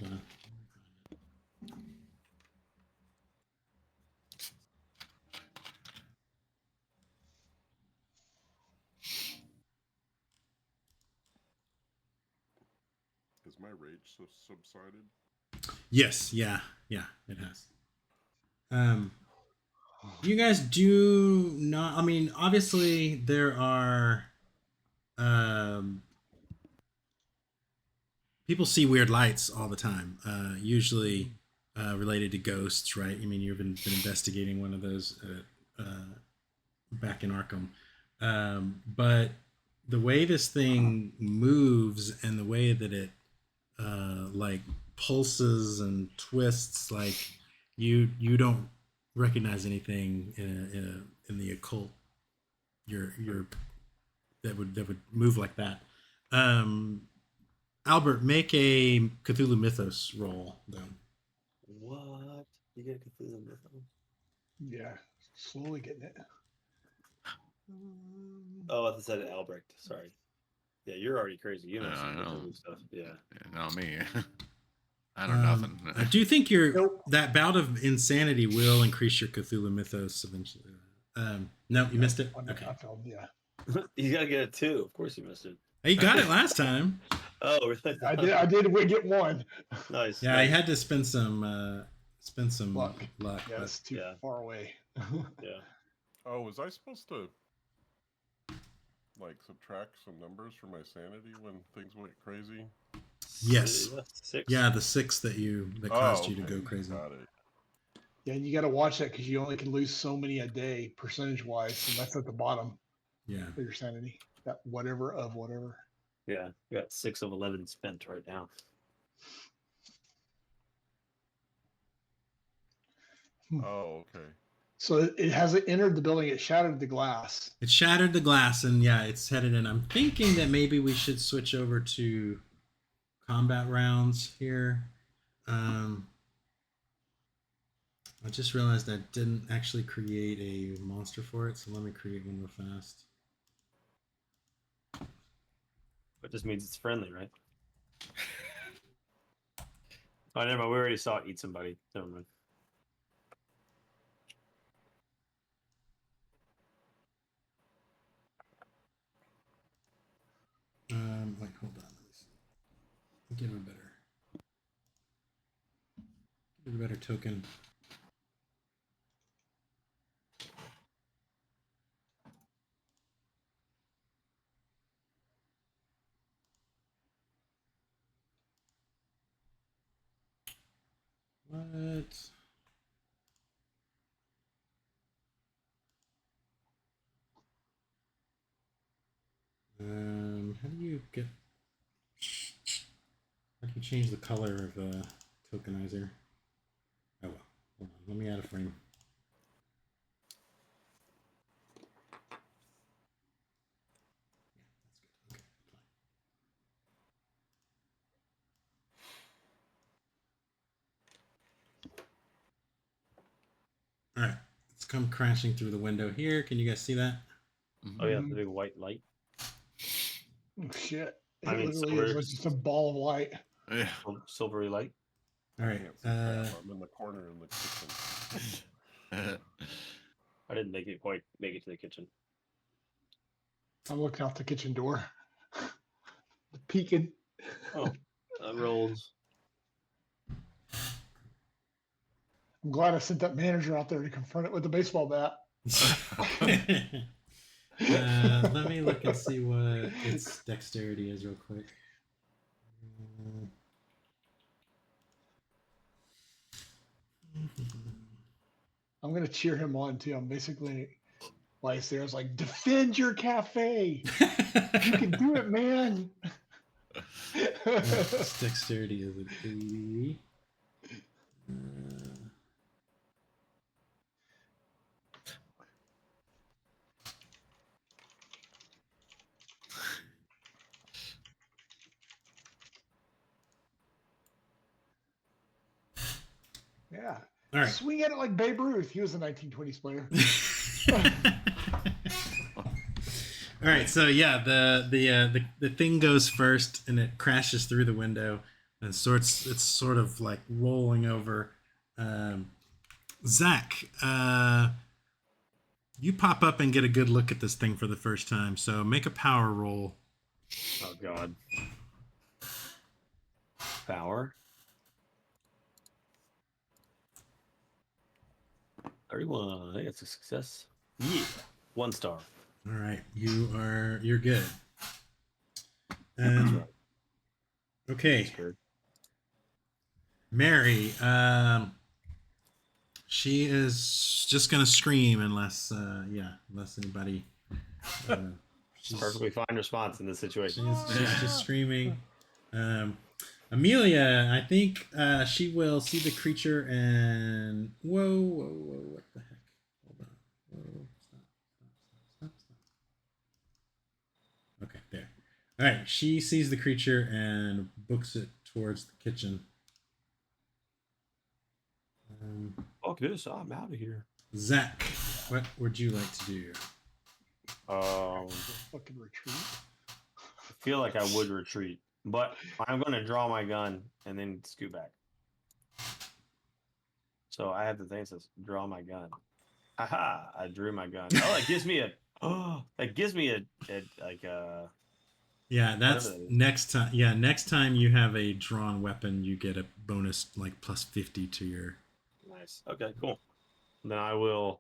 on.
Has my rage subsided?
Yes. Yeah. It has. You guys do not. I mean, obviously there are. People see weird lights all the time. Usually related to ghosts, right? I mean, you've been investigating one of those back in Arkham. But the way this thing moves and the way that it like pulses and twists, like you don't recognize anything in the occult. You're that would move like that. Albert, make a Cthulhu Mythos roll, though.
What? You get a Cthulhu Mythos?
Yeah, slowly getting it.
Oh, I said Albrecht. Sorry. Yeah, you're already crazy. You know
Yeah,
some
I know.
Cthulhu stuff. Yeah.
Not me. I know nothing.
I do think
Nope.
that bout of insanity will increase your Cthulhu Mythos eventually. No, you missed it. Okay,
I felt, yeah.
You gotta get it too. Of course you missed it.
hey, you got it last time.
Oh, really?
I did get one.
Nice.
Yeah,
nice.
I had to spend some
Luck.
luck.
Yeah,
but-
it's too
Yeah.
far away.
Yeah.
Oh, was I supposed to like subtract some numbers for my sanity when things went crazy?
Yes.
6.
Yeah, the 6 that caused you to
okay,
go crazy.
Got it.
Yeah, and you got to watch that because you only can lose so many a day, percentage wise, and that's at the bottom
Yeah.
of your sanity. That whatever of whatever.
Yeah. You got 6 of 11 spent right now.
Oh, okay.
So it hasn't entered the building. It shattered the glass.
It shattered the glass, and yeah, it's headed in. I'm thinking that maybe we should switch over to combat rounds here. I just realized I didn't actually create a monster for it, so let me create one real fast.
It just means it's friendly, right? Oh, never mind. We already saw it eat somebody. Never mind.
Wait, hold on. Let me see. Give it a better token. What? How do you get? How do you change the color of a tokenizer? Oh well. Hold on. Let me add a frame. Okay, fine. All right, let's come crashing through the window here. Can you guys see that?
Oh, yeah. The big white light.
Oh, shit. It
I mean,
literally is like just a ball of light.
Yeah.
Silvery light.
All right.
Can't see crap. I'm in the corner in the kitchen.
I didn't make it quite make it to the kitchen.
I'm looking out the kitchen door. Peeking.
Oh, that rolls.
I'm glad I sent that manager out there to confront it with the baseball bat.
Let me look and see what its dexterity is real quick.
I'm gonna cheer him on too. I'm basically why he's there. I was like, defend your cafe. You can do it, man.
Its dexterity is an 80.
Yeah.
All right.
Swing at it like Babe Ruth. He was a 1920s player.
All right, so yeah, the thing goes first, and it crashes through the window, and it's sort of like rolling over. Zach, you pop up and get a good look at this thing for the first time. So make a power roll.
Oh, God. Power. 31. I think it's a success. Yeah. 1 star.
All right, you're good.
That's right.
Okay,
That's good.
Mary. She is just gonna scream unless anybody. She's
Perfectly fine response in this situation.
she's just screaming. Amelia, I think she will see the creature and whoa, what the heck? Hold on. Whoa, stop. Okay, there. All right, she sees the creature and books it towards the kitchen.
Fuck this! I'm out of here.
Zach, what would you like to do?
Fucking retreat.
I feel like I would retreat, but I'm going to draw my gun and then scoot back. So I have the thing that says draw my gun. Haha! I drew my gun. Oh, that gives me a. Oh, that gives me a like a.
Yeah, that's
Whatever that is.
next time. Yeah, next time you have a drawn weapon, you get a bonus like plus 50 to your.
Nice. Okay, cool. Then I will.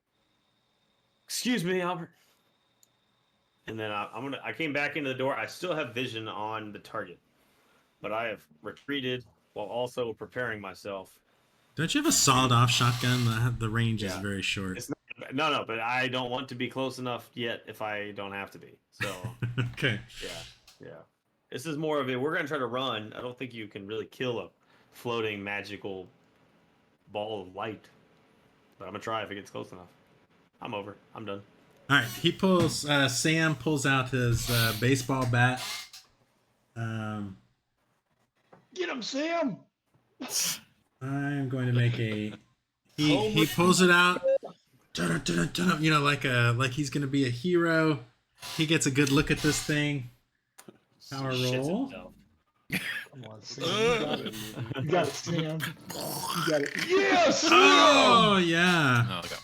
Excuse me, Albert. And then I came back into the door. I still have vision on the target, but I have retreated while also preparing myself.
Don't you have a sawed-off shotgun? The range is
Yeah.
very short.
It's no, but I don't want to be close enough yet if I don't have to be. So
Okay.
yeah. This is more of a. We're gonna try to run. I don't think you can really kill a floating magical ball of light, but I'm gonna try if it gets close enough. I'm over. I'm done.
All right. He pulls. Sam pulls out his baseball bat.
Get him, Sam!
I'm going to make a. He pulls it out. Dun-dun-dun-dun-dun, you know, like he's going to be a hero. He gets a good look at this thing. Power
Shits
roll.
himself.
Come on, Sam. You got it. You got it, Sam. You got it. Yes, Sam!
Oh yeah.
Oh, okay.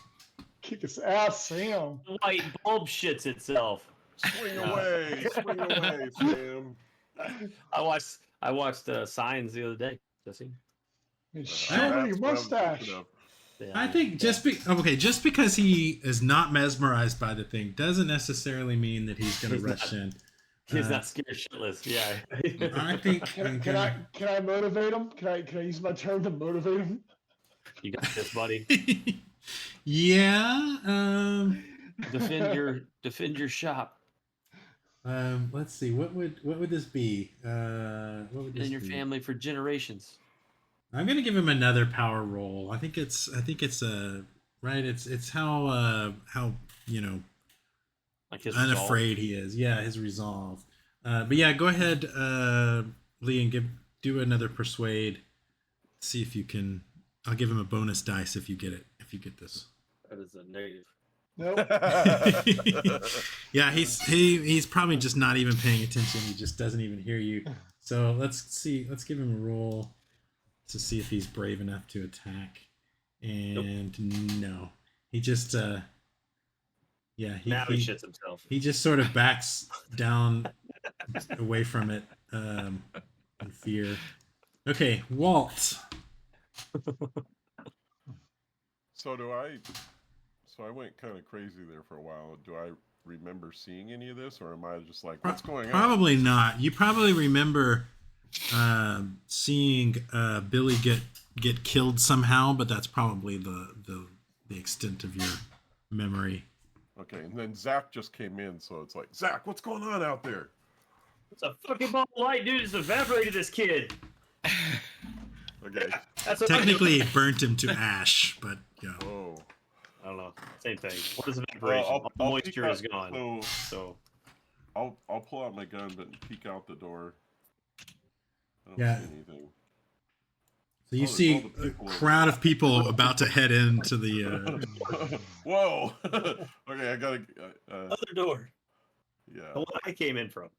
Kick his ass, Sam.
White bulb shits itself.
Swing away, Sam.
I watched Signs the other day. Jesse.
And show me your
That's what I'm
mustache.
thinking of.
Yeah,
I think just because he is not mesmerized by the thing doesn't necessarily mean that he's going to
He's
rush
not.
in.
He's not scared shitless. Yeah.
I think
Can I motivate him? Can I use my turn to motivate him?
You got this, buddy.
Yeah.
Defend your shop
Let's see. What would this be? What would this
and your
be?
family for generations.
I'm gonna give him another power roll. I think it's right. It's how you know
Like his
unafraid he is. Yeah, his resolve. But yeah, go ahead, Lee, and do another persuade. See if you can. I'll give him a bonus dice if you get it. If you get this.
That is a negative.
Nope.
Yeah, he's probably just not even paying attention. He just doesn't even hear you. So let's see. Let's give him a roll to see if he's brave enough to attack. And no, he just yeah,
Now he shits himself.
he just sort of backs down away from it in fear. Okay, Walt.
So I went kind of crazy there for a while. Do I remember seeing any of this, or am I just like, what's going on?
Probably not. You probably remember seeing Billy get killed somehow, but that's probably the extent of your memory.
Okay, and then Zach just came in, so it's like, Zach, what's going on out there?
It's a fucking ball of light, dude. It's evaporated this kid.
Okay.
That's what
Technically, it burnt him to ash, but yeah.
Oh.
I don't know. Same thing. What is evaporation? All the moisture
peek
is
out-
gone.
So
So
I'll pull out my gun, but peek out the door. I don't
Yeah.
see anything.
So you
there's
see
all the
a
people over
crowd of people about to head into the.
Whoa! Okay, I gotta.
other door.
Yeah.
The one I came in from.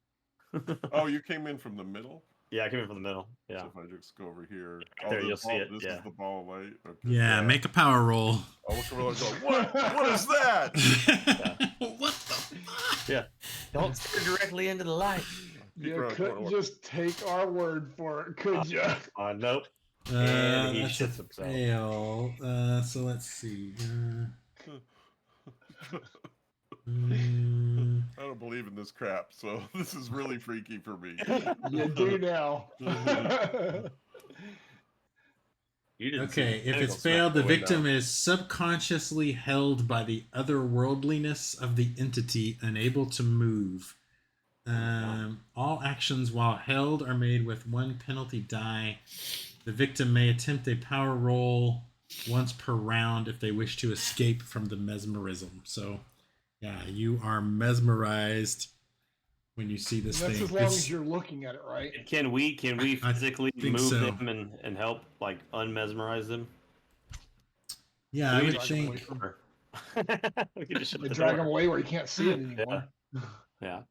Oh, you came in from the middle.
Yeah, I came in from the middle. Yeah.
So if I just go over here,
There,
the
you'll see
ball-
it,
This
yeah.
is the ball of light. Okay.
Yeah, make a power roll.
I'll look over and go, what? What is that?
What the fuck?
Yeah. Don't stare directly into the light.
Peek
You
around the
couldn't
corner.
just take our word for it, could you?
Nope. And he
That's a
shits himself.
fail. So let's see.
I don't believe in this crap, so this is really freaky for me.
You do now.
You didn't see
Okay,
the
if it's
tentacle smack
failed, the
window.
victim is subconsciously held by the otherworldliness of the entity, unable to move. All actions while held are made with one penalty die. The victim may attempt a power roll once per round if they wish to escape from the mesmerism. So, yeah, you are mesmerized when you see this
That's
thing.
as long as you're looking at it, right?
Can we
I
physically
think
move
so.
them and help like unmesmerize them?
Yeah, I
We
would
just
away
think.
from-
we can just shut
They
the
drag
door.
him away where you can't see it anymore.
Yeah.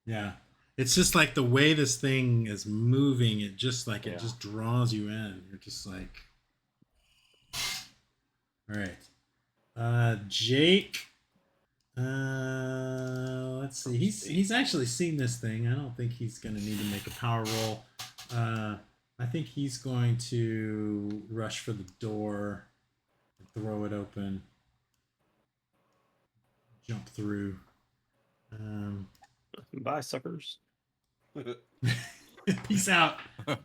Yeah. It's just like the way this thing is moving, it just
Yeah.
draws you in. You're just like, all right. Jake. Let's see. He's actually seen this thing. I don't think he's gonna need to make a power roll. I think he's going to rush for the door, throw it open, jump through.
Bye, suckers.
Peace out.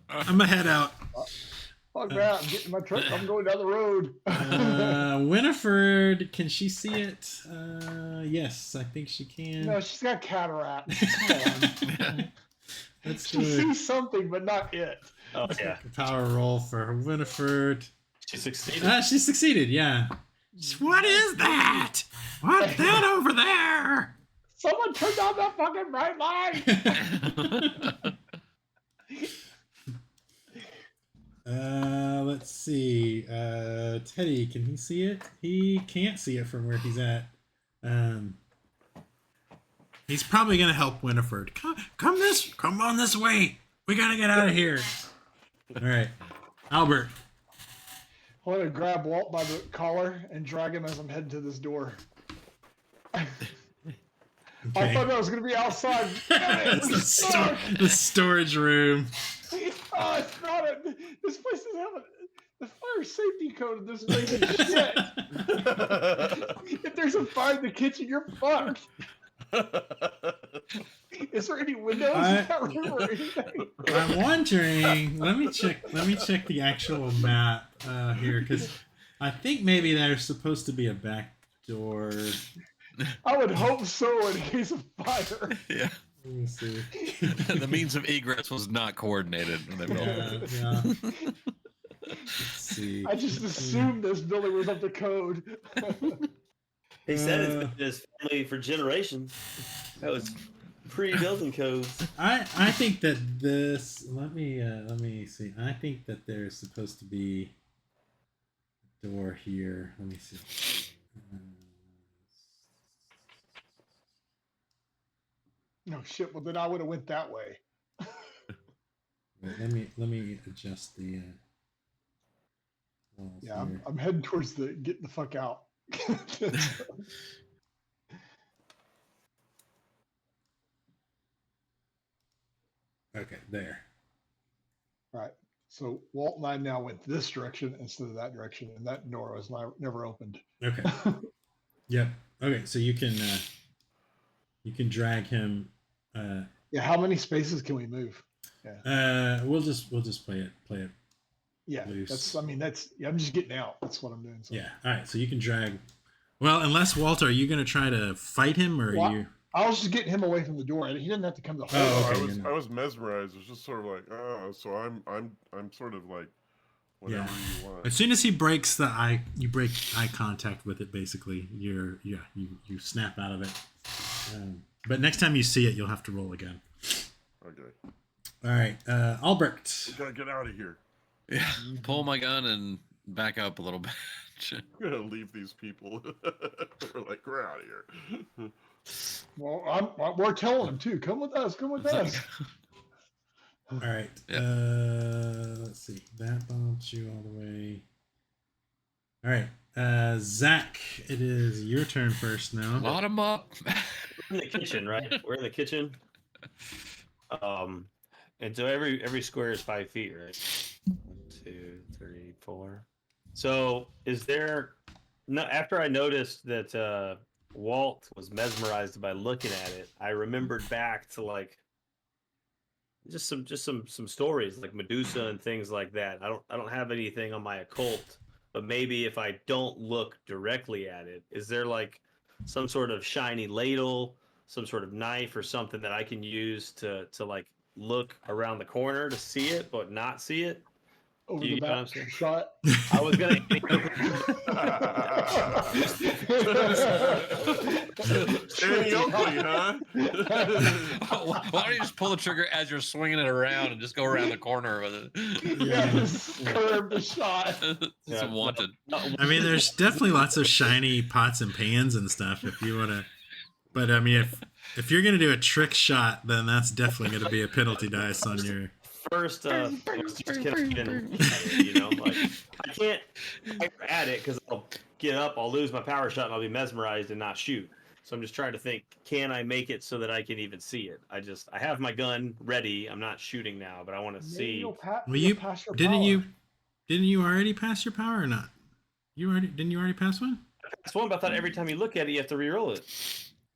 I'm gonna head out.
Fuck that! I'm getting my truck. I'm going down the road.
Winifred, can she see it? Yes, I think she can.
No, she's got cataracts. Come on.
Let's
She
do a
sees something, but not it.
Oh yeah.
power roll for Winifred.
She succeeded.
She succeeded, yeah. What is that? What's that over there?
Someone turned on that fucking bright light.
Let's see. Teddy, can he see it? He can't see it from where he's at. He's probably gonna help Winifred. Come on this way. We gotta get out of here. All right, Albert.
I want to grab Walt by the collar and drag him as I'm heading to this door. I thought that was going to be outside.
The storage room.
Oh, it's not it. This place doesn't have the fire safety code in this place is shit. If there's a fire in the kitchen, you're fucked. Is there any windows in that room or anything?
I'm wondering. Let me check the actual map here, because I think maybe there's supposed to be a back door.
I would hope so in case of fire.
Yeah.
Let me see.
The means of egress was not coordinated when they built it.
Yeah. Let's see.
I just assumed this building was up to code.
He said it's been in his family for generations. That was pre-building codes.
I think that this. Let me see. I think that there's supposed to be a door here. Let me see.
No shit. Well, then I would have went that way.
Wait, let me adjust the. Walls
Yeah,
here.
I'm heading towards the get the fuck out.
Okay, there.
Right. So Walt and I now went this direction instead of that direction, and that door was never opened.
Okay. Yep. Okay, so you can drag him.
Yeah. How many spaces can we move?
We'll just play it.
Yeah.
Loose.
I'm just getting out. That's what I'm doing. So.
Yeah. All right. So you can drag. Well, unless Walter, are you going to try to fight him, or
Well,
are you?
I was just getting him away from the door, and he didn't have to come to the
Oh,
hole.
okay,
I
you're not.
was mesmerized. It was just sort of like, oh, so I'm sort of like whatever you want.
As soon as he breaks you break eye contact with it. Basically, you snap out of it. But next time you see it, you'll have to roll again.
Okay.
All right, Albrecht.
We gotta get out of here.
Yeah. Pull my gun and back up a little bit.
We're gonna leave these people. We're out of here.
Well, we're telling him too. Come with us. Come with us.
All right.
Yep.
Let's see. That bumps you all the way. All right, Zach. It is your turn first now.
Lot them up.
We're in the kitchen, right? We're in the kitchen. And so every square is 5 feet, right? 1, 2, 3, 4. So is there no, after I noticed that Walt was mesmerized by looking at it, I remembered back to like just some stories like Medusa and things like that. I don't have anything on my occult, but maybe if I don't look directly at it, is there like some sort of shiny ladle, some sort of knife or something that I can use to like look around the corner to see it but not see it?
Over
Do you
the
get what I'm
back
saying?
shot.
I was gonna.
Danny Oakley, huh?
Why don't you just pull the trigger as you're swinging it around and just go around the corner with it?
Yeah, just curve the shot.
It's
Yeah,
wanted.
no,
I mean, there's definitely lots of shiny pots and pans and stuff if you want to. But I mean, if you're gonna do a trick shot, then that's definitely gonna be a penalty dice on your.
first thing was just can I get in it, you know, like I can't at it because I'll get up, I'll lose my power shot, and I'll be mesmerized and not shoot. So I'm just trying to think, can I make it so that I can even see it? I have my gun ready. I'm not shooting now, but I want to
Maybe
see.
you'll
Well,
you'll
you
pass your
didn't
power.
you already pass your power or not? Didn't you already pass one?
That's one, but I thought every time you look at it, you have to re-roll it.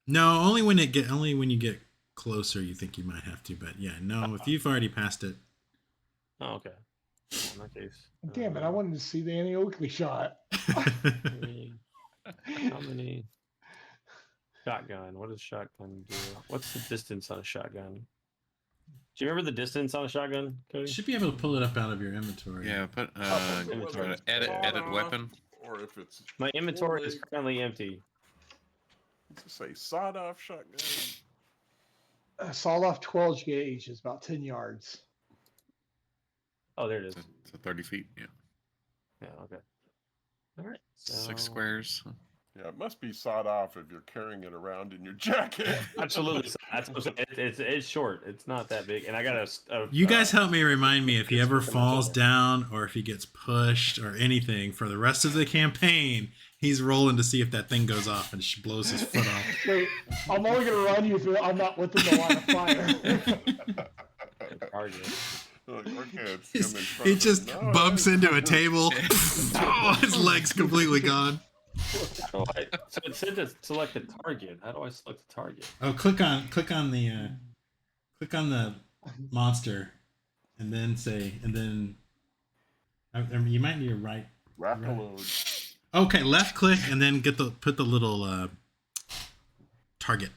No, only when you get closer, you think you might have to. But yeah, no, if you've already passed it.
Oh, okay. Well, in that case,
Damn it! I wanted to see the Annie Oakley shot.
how many shotgun? What does shotgun do? What's the distance on a shotgun? Do you remember the distance on a shotgun, Cody?
Should be able to pull it up out of your inventory.
Yeah, put
inventory.
edit weapon.
Or if it's
My inventory is currently empty.
let's say sawed off shotgun.
Sawed off 12 gauge is about 10 yards.
Oh, there it is.
So 30 feet. Yeah,
Yeah, okay. All right. So...
6 squares.
Yeah, it must be sawed off if you're carrying it around in your jacket.
Absolutely. That's what I'm saying. It's short. It's not that big. And I got
You guys help me remind me if he ever
it's
falls
over.
down or if he gets pushed or anything for the rest of the campaign. He's rolling to see if that thing goes off and blows his foot off.
Wait, I'm only going to run you if I'm not within the line of fire.
target.
Look, okay, it's him in front
He
of
just
him. No,
bumps
I-
into a table. Oh, his leg's completely gone.
So it said to select the target. How do I select the target?
Oh, click on the monster, and then you might need to right.
Rackaload.
Okay, left click and then put the little target.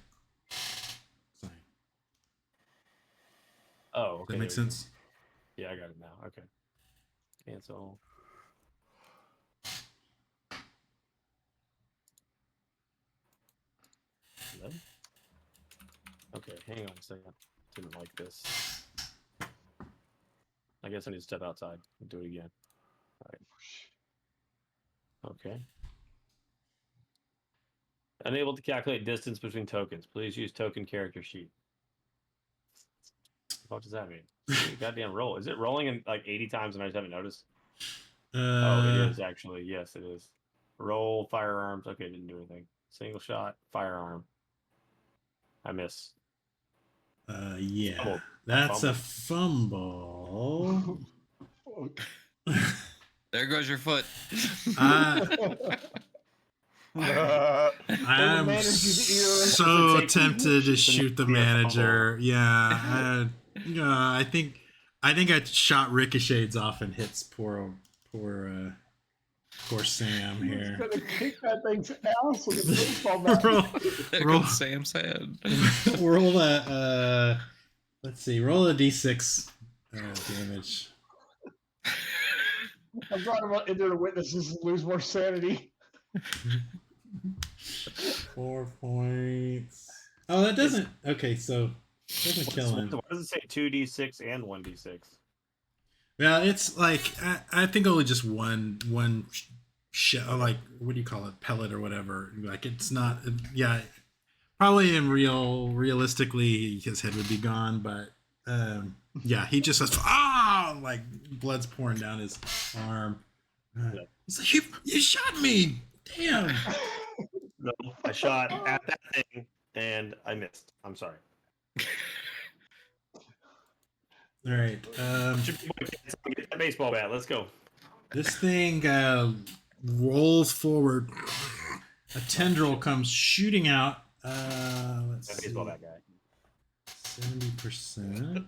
Sorry.
Oh, okay.
Does that make
there we go.
sense?
Yeah, I got it now. Okay. Cancel. Hello? Okay, hang on a second. Didn't like this. I guess I need to step outside and do it again. All right. Okay. Unable to calculate distance between tokens. Please use token character sheet. What does that mean? Goddamn roll. Is it rolling in like 80 times and I just haven't noticed? Oh, it is actually. Yes, it is. Roll firearms. Okay, didn't do anything. Single shot, firearm. I miss.
Yeah.
Fumble.
That's a fumble.
There goes your foot.
I'm
manager's ear.
so
Take-
tempted to shoot the
be a
manager. Yeah, I think I shot ricochets off and hits poor Sam
He's
here.
gonna kick that thing's ass with a baseball bat.
There
roll,
goes Sam's head.
roll a let's see, roll a d6 damage.
I'm talking about in there to witnesses lose more sanity.
4 points. Oh, that doesn't. Okay, so it doesn't kill him.
Why does it say 2d6 and 1d6?
Well, it's like I think only just one shell, like what do you call it, pellet or whatever. Like it's not. Yeah, probably realistically his head would be gone, but yeah, he just says like blood's pouring down his arm. He's like, you shot me. Damn.
No, I shot at that thing and I missed. I'm sorry.
All right.
Get that baseball bat. Let's go.
This thing rolls forward. A tendril comes shooting out. Let's
That
see.
baseball bat guy.
70%.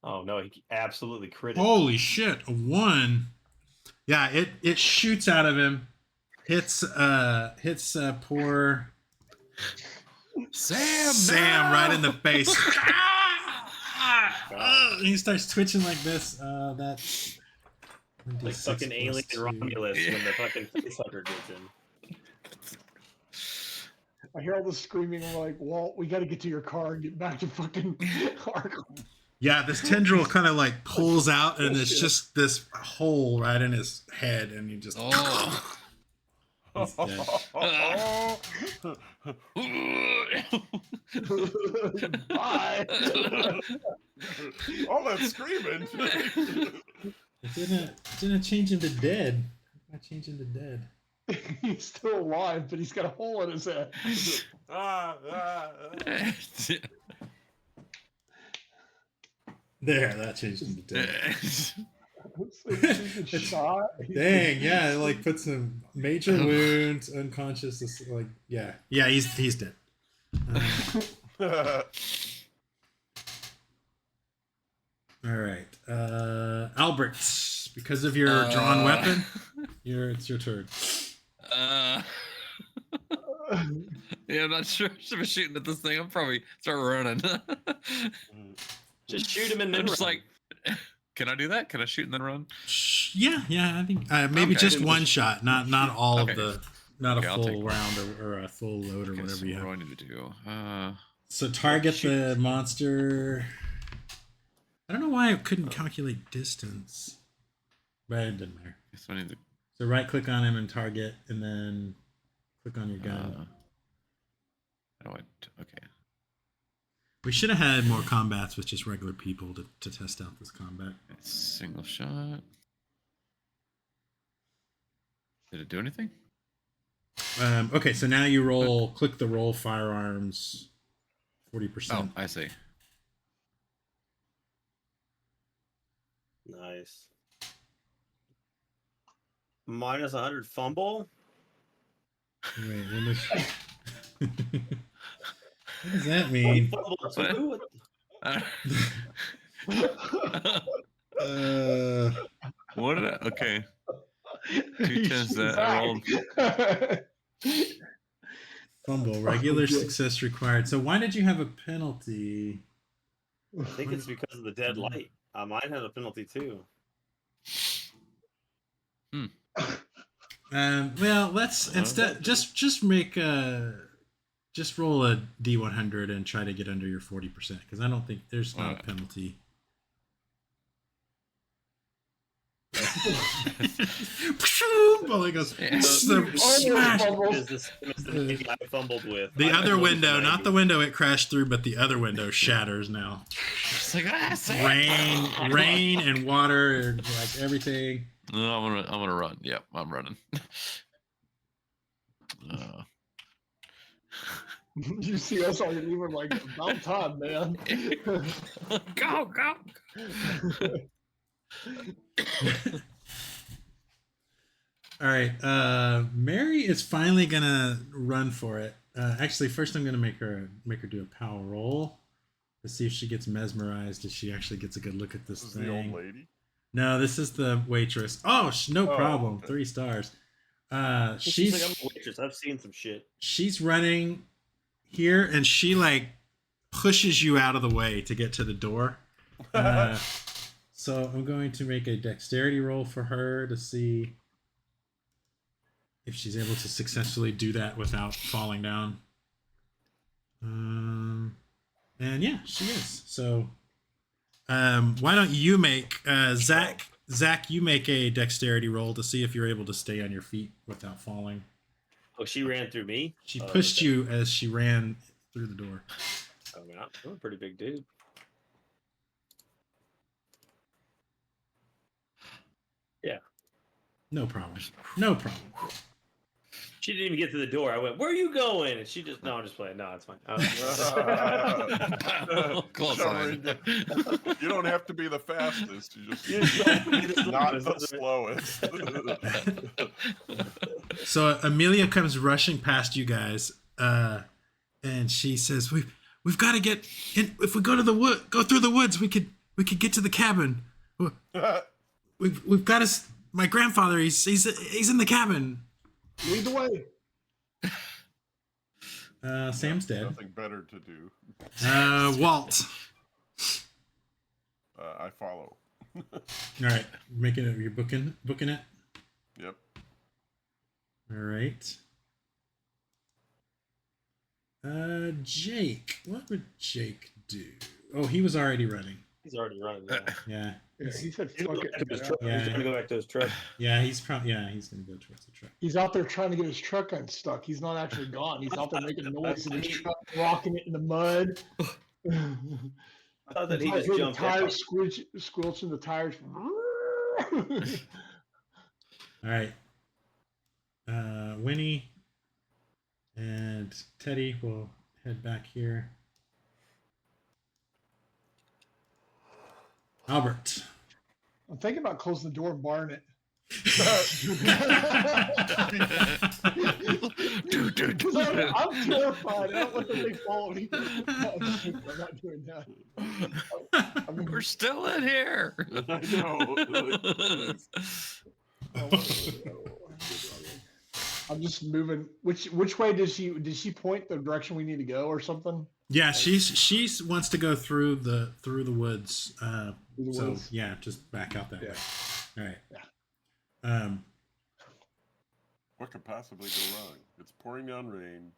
Oh no, he absolutely critted.
Holy shit! A 1. Yeah, it shoots out of him. Hits poor Sam right in the face. He starts twitching like this. That's
Like fucking Alien and Romulus when the fucking facehugger gets in.
I hear all the screaming. I'm like, Walt, we got to get to your car and get back to fucking Arkham.
Yeah, this tendril kind of like pulls out, and it's just this hole right in his head, and he just.
Oh.
He's dead.
Bye.
All that screaming.
It didn't change him to dead. I changed him to dead.
He's still alive, but he's got a hole in his head.
There, that changed him to dead.
Shot.
Dang, yeah, it like puts him major wounds, unconscious. Like, yeah, he's dead. All right, Albert, because of your drawn weapon, it's your turn.
Yeah, I'm not sure if I'm shooting at this thing. I'll probably start running.
Just shoot him and then
I'm just
run.
like, can I do that? Can I shoot and then run?
Yeah, I think maybe
Okay.
just one shot, not all
Okay.
of the, not
Okay,
a
I'll
full
take
round or a full load or
Okay,
whatever
so
you
what do
have.
I need to do?
So target the monster. I don't know why I couldn't calculate distance, but it didn't matter.
Guess I need to.
So right click on him and target, and then click on your gun.
How do I? Okay.
We should have had more combats with just regular people to test out this combat.
Single shot. Did it do anything?
Okay, so now you roll. Click the roll firearms. 40%.
Oh, I see.
Nice. Minus 100 fumble.
Wait, what does that mean?
Fumble too?
What did I? Okay. 2 times that I rolled.
Fumble. Regular success required. So why did you have a penalty?
I think it's because of the dead light. Mine had a penalty too.
Well, let's instead just make just roll a D100 and try to get under your 40% because I don't think there's not a penalty. Bully goes smash.
I fumbled with
The other window, not the window it crashed through, but the other window shatters now.
It's like
Rain and water and like everything.
No, I'm gonna run. Yep, I'm running.
You see us all leaving like about time, man.
Go.
All right, Mary is finally gonna run for it. Actually, first I'm gonna make her do a power roll to see if she gets mesmerized. If she actually gets a good look at this thing.
The old lady.
No, this is the waitress. Oh, no problem.
Okay.
3 stars.
She's like, I'm a waitress. I've seen some shit.
She's running here, and she like pushes you out of the way to get to the door. So I'm going to make a dexterity roll for her to see if she's able to successfully do that without falling down. And yeah, she is. So why don't you make Zach, you make a dexterity roll to see if you're able to stay on your feet without falling.
Oh, she ran through me?
She pushed you as she ran through the door.
Oh, man, I'm a pretty big dude. Yeah.
No problem.
She didn't even get to the door. I went, "Where are you going?" And she just, no, I'm just playing. No, it's fine.
Close
Shove her
line.
in there. You don't have to be the fastest. You just
don't be the
not the
slowest.
slowest.
So Amelia comes rushing past you guys, and she says, "We've got to get in. If we go through the woods, we could get to the cabin. We've got to. My grandfather, he's in the cabin.
Lead the way.
Sam's dead.
Nothing better to do.
Walt.
I follow.
All right, making it. You're booking it.
Yep.
All right. Jake. What would Jake do? Oh, he was already running.
He's already running.
Yeah.
Yeah, he said,
He's
"Fuck
going
it."
back to his truck.
Yeah.
He's gonna go back to his truck.
Yeah, he's gonna go towards the truck.
He's out there trying to get his truck unstuck. He's not actually gone. He's out there making noise in his truck, rocking it in the mud.
I thought that he
Sometimes
just
hear the
jumped
tires
out.
squelching the tires.
All right. Winnie and Teddy will head back here. Albert.
I'm thinking about closing the door and barring it. I'm terrified. I don't want them to follow me. I'm not doing that.
We're still in here.
I know.
I'm just moving. Which way did she point the direction we need to go or something?
Yeah, she wants to go through the woods.
Through the
So
woods?
yeah, just back out that
Yeah.
way. All right.
Yeah.
What could possibly go wrong? It's pouring down rain.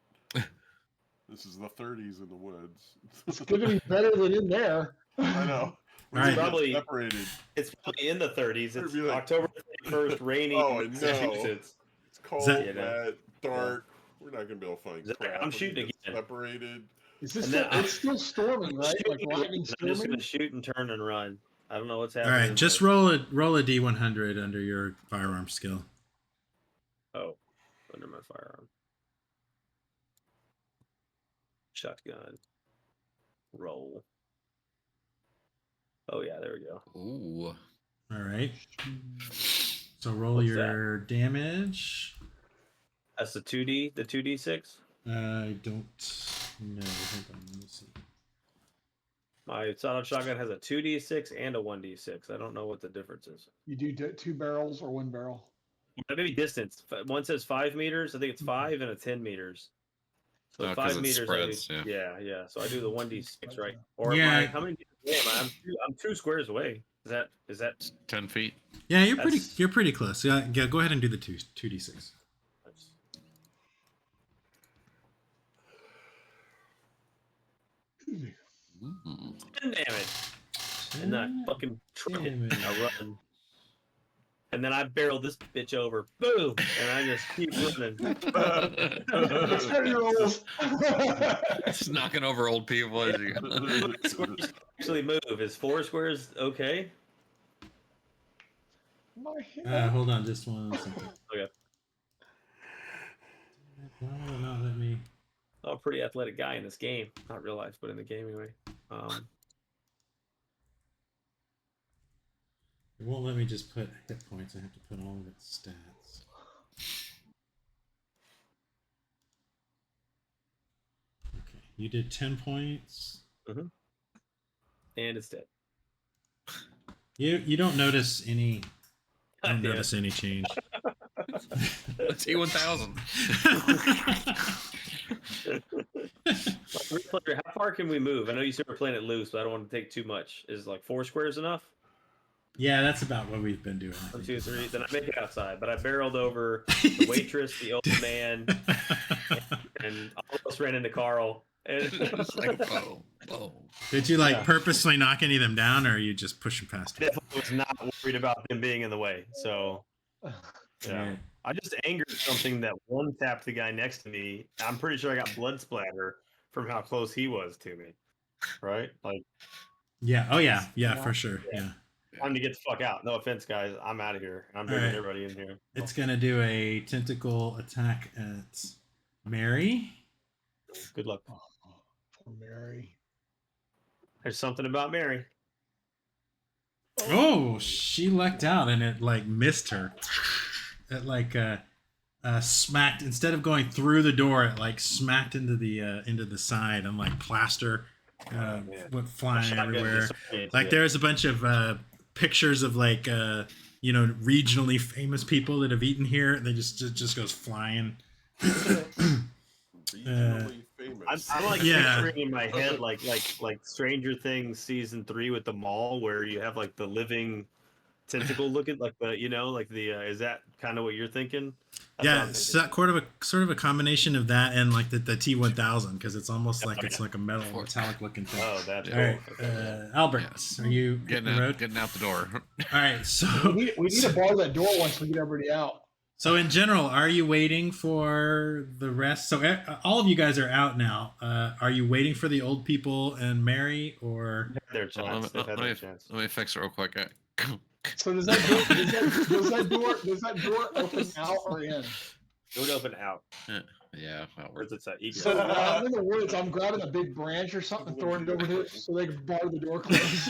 This is the 30s in the woods.
It's gonna be better than in there.
I know. We're
Right.
Probably-
separated.
It's probably in the 30s. It's
It'd be like-
October 31st, rainy.
Oh, I
in
know.
Massachusetts.
It's cold,
that-
wet, dark. We're not gonna be able to find
Zach,
crap.
I'm
when
shooting
we get
again.
Separated.
Is this
And then
still, it's still storming, right? Like
Shooting,
lightning
I'm just
storming.
gonna shoot and turn and run. I don't know what's
All
happening.
right. Just
but-
roll a D100 under your firearm skill.
Oh, under my firearm. Shotgun. Roll. Oh yeah, there we go.
Ooh.
All right. So roll
What's
your damage.
That's the 2D6.
I don't know. Hold on. Let me see.
My sawed-off shotgun has a 2D6 and a 1D6. I don't know what the difference is.
You do 2 barrels or 1 barrel.
Maybe distance. One says 5 meters. I think it's 5 and a 10 meters. So
Oh, 'cause
5
it
meters.
spreads,
I do, yeah. So I do the 1D6, right? Or
Yeah.
how many meters away am I? I'm 2 squares away. Is that
10 feet.
Yeah, you're
That's-
pretty close. Yeah, go ahead and do the 2d6.
Ooh.
10 damage. And that fucking triple.
Damage.
I run. And then I barrel this bitch over. Boom! And I just keep running.
It's 10-year-olds.
Just knocking over old people as you
Actually move. Is 4 squares okay?
My hand.
Hold on, just one second.
Okay.
Why will it not let me?
I'm a pretty athletic guy in this game. Not real life, but in the game anyway.
It won't let me just put hit points. I have to put all of its stats. Okay, you did 10 points.
And it's dead.
You don't notice any. Don't
Yeah.
notice any change.
T1000.
How far can we move? I know you said we're playing it loose, but I don't want to take too much. Is like 4 squares enough?
Yeah, that's about what we've been doing. I
1,
think.
2, 3. Then I make it outside. But I barreled over the waitress, the old man, and almost ran into Carl. And
It's like boom, boom.
Did you purposely knock any of them down, or are you just pushing past them?
definitely was not worried about them being in the way. So yeah.
Right.
I just angered something that one tapped the guy next to me. I'm pretty sure I got blood splatter from how close he was to me. Right? Like
Yeah. Oh yeah. Yeah,
Yeah.
for sure. Yeah.
Time to get the fuck out. No offense, guys. I'm out of here. I'm bringing
Alright.
everybody in here.
It's gonna do a tentacle attack at Mary.
Good luck.
Oh, poor Mary.
There's something about Mary.
Oh, she lucked out and it like missed her. It like smacked, instead of going through the door, it like smacked into the side, and like plaster
man.
went flying
Shotgun
everywhere.
disappeared,
Like
yeah.
there's a bunch of pictures of like regionally famous people that have eaten here. They just goes flying.
Regionally famous.
I'm like
Yeah.
picturing in my head like Stranger Things season 3 with the mall where you have like the living tentacle looking like the like the is that kind of what you're thinking? That's what
Yeah,
I'm
it's
thinking.
that sort of a combination of that and like the T1000, because it's almost like it's like a metal metallic looking thing.
Oh, that's
All right,
cool. Okay.
Albert, are you
Getting
hitting the road?
getting out the door.
All right, so
We need to bar that door once we get everybody out.
So in general, are you waiting for the rest? So all of you guys are out now. Are you waiting for the old people and Mary, or
Their chance. They've had their
Let
chance.
me fix it real quick.
So does that door open out or in?
It would open out.
Yeah, that
Where's
works.
it at?
So when I'm in the woods, I'm grabbing a big branch or something and throwing it over here so they can bar the door closed.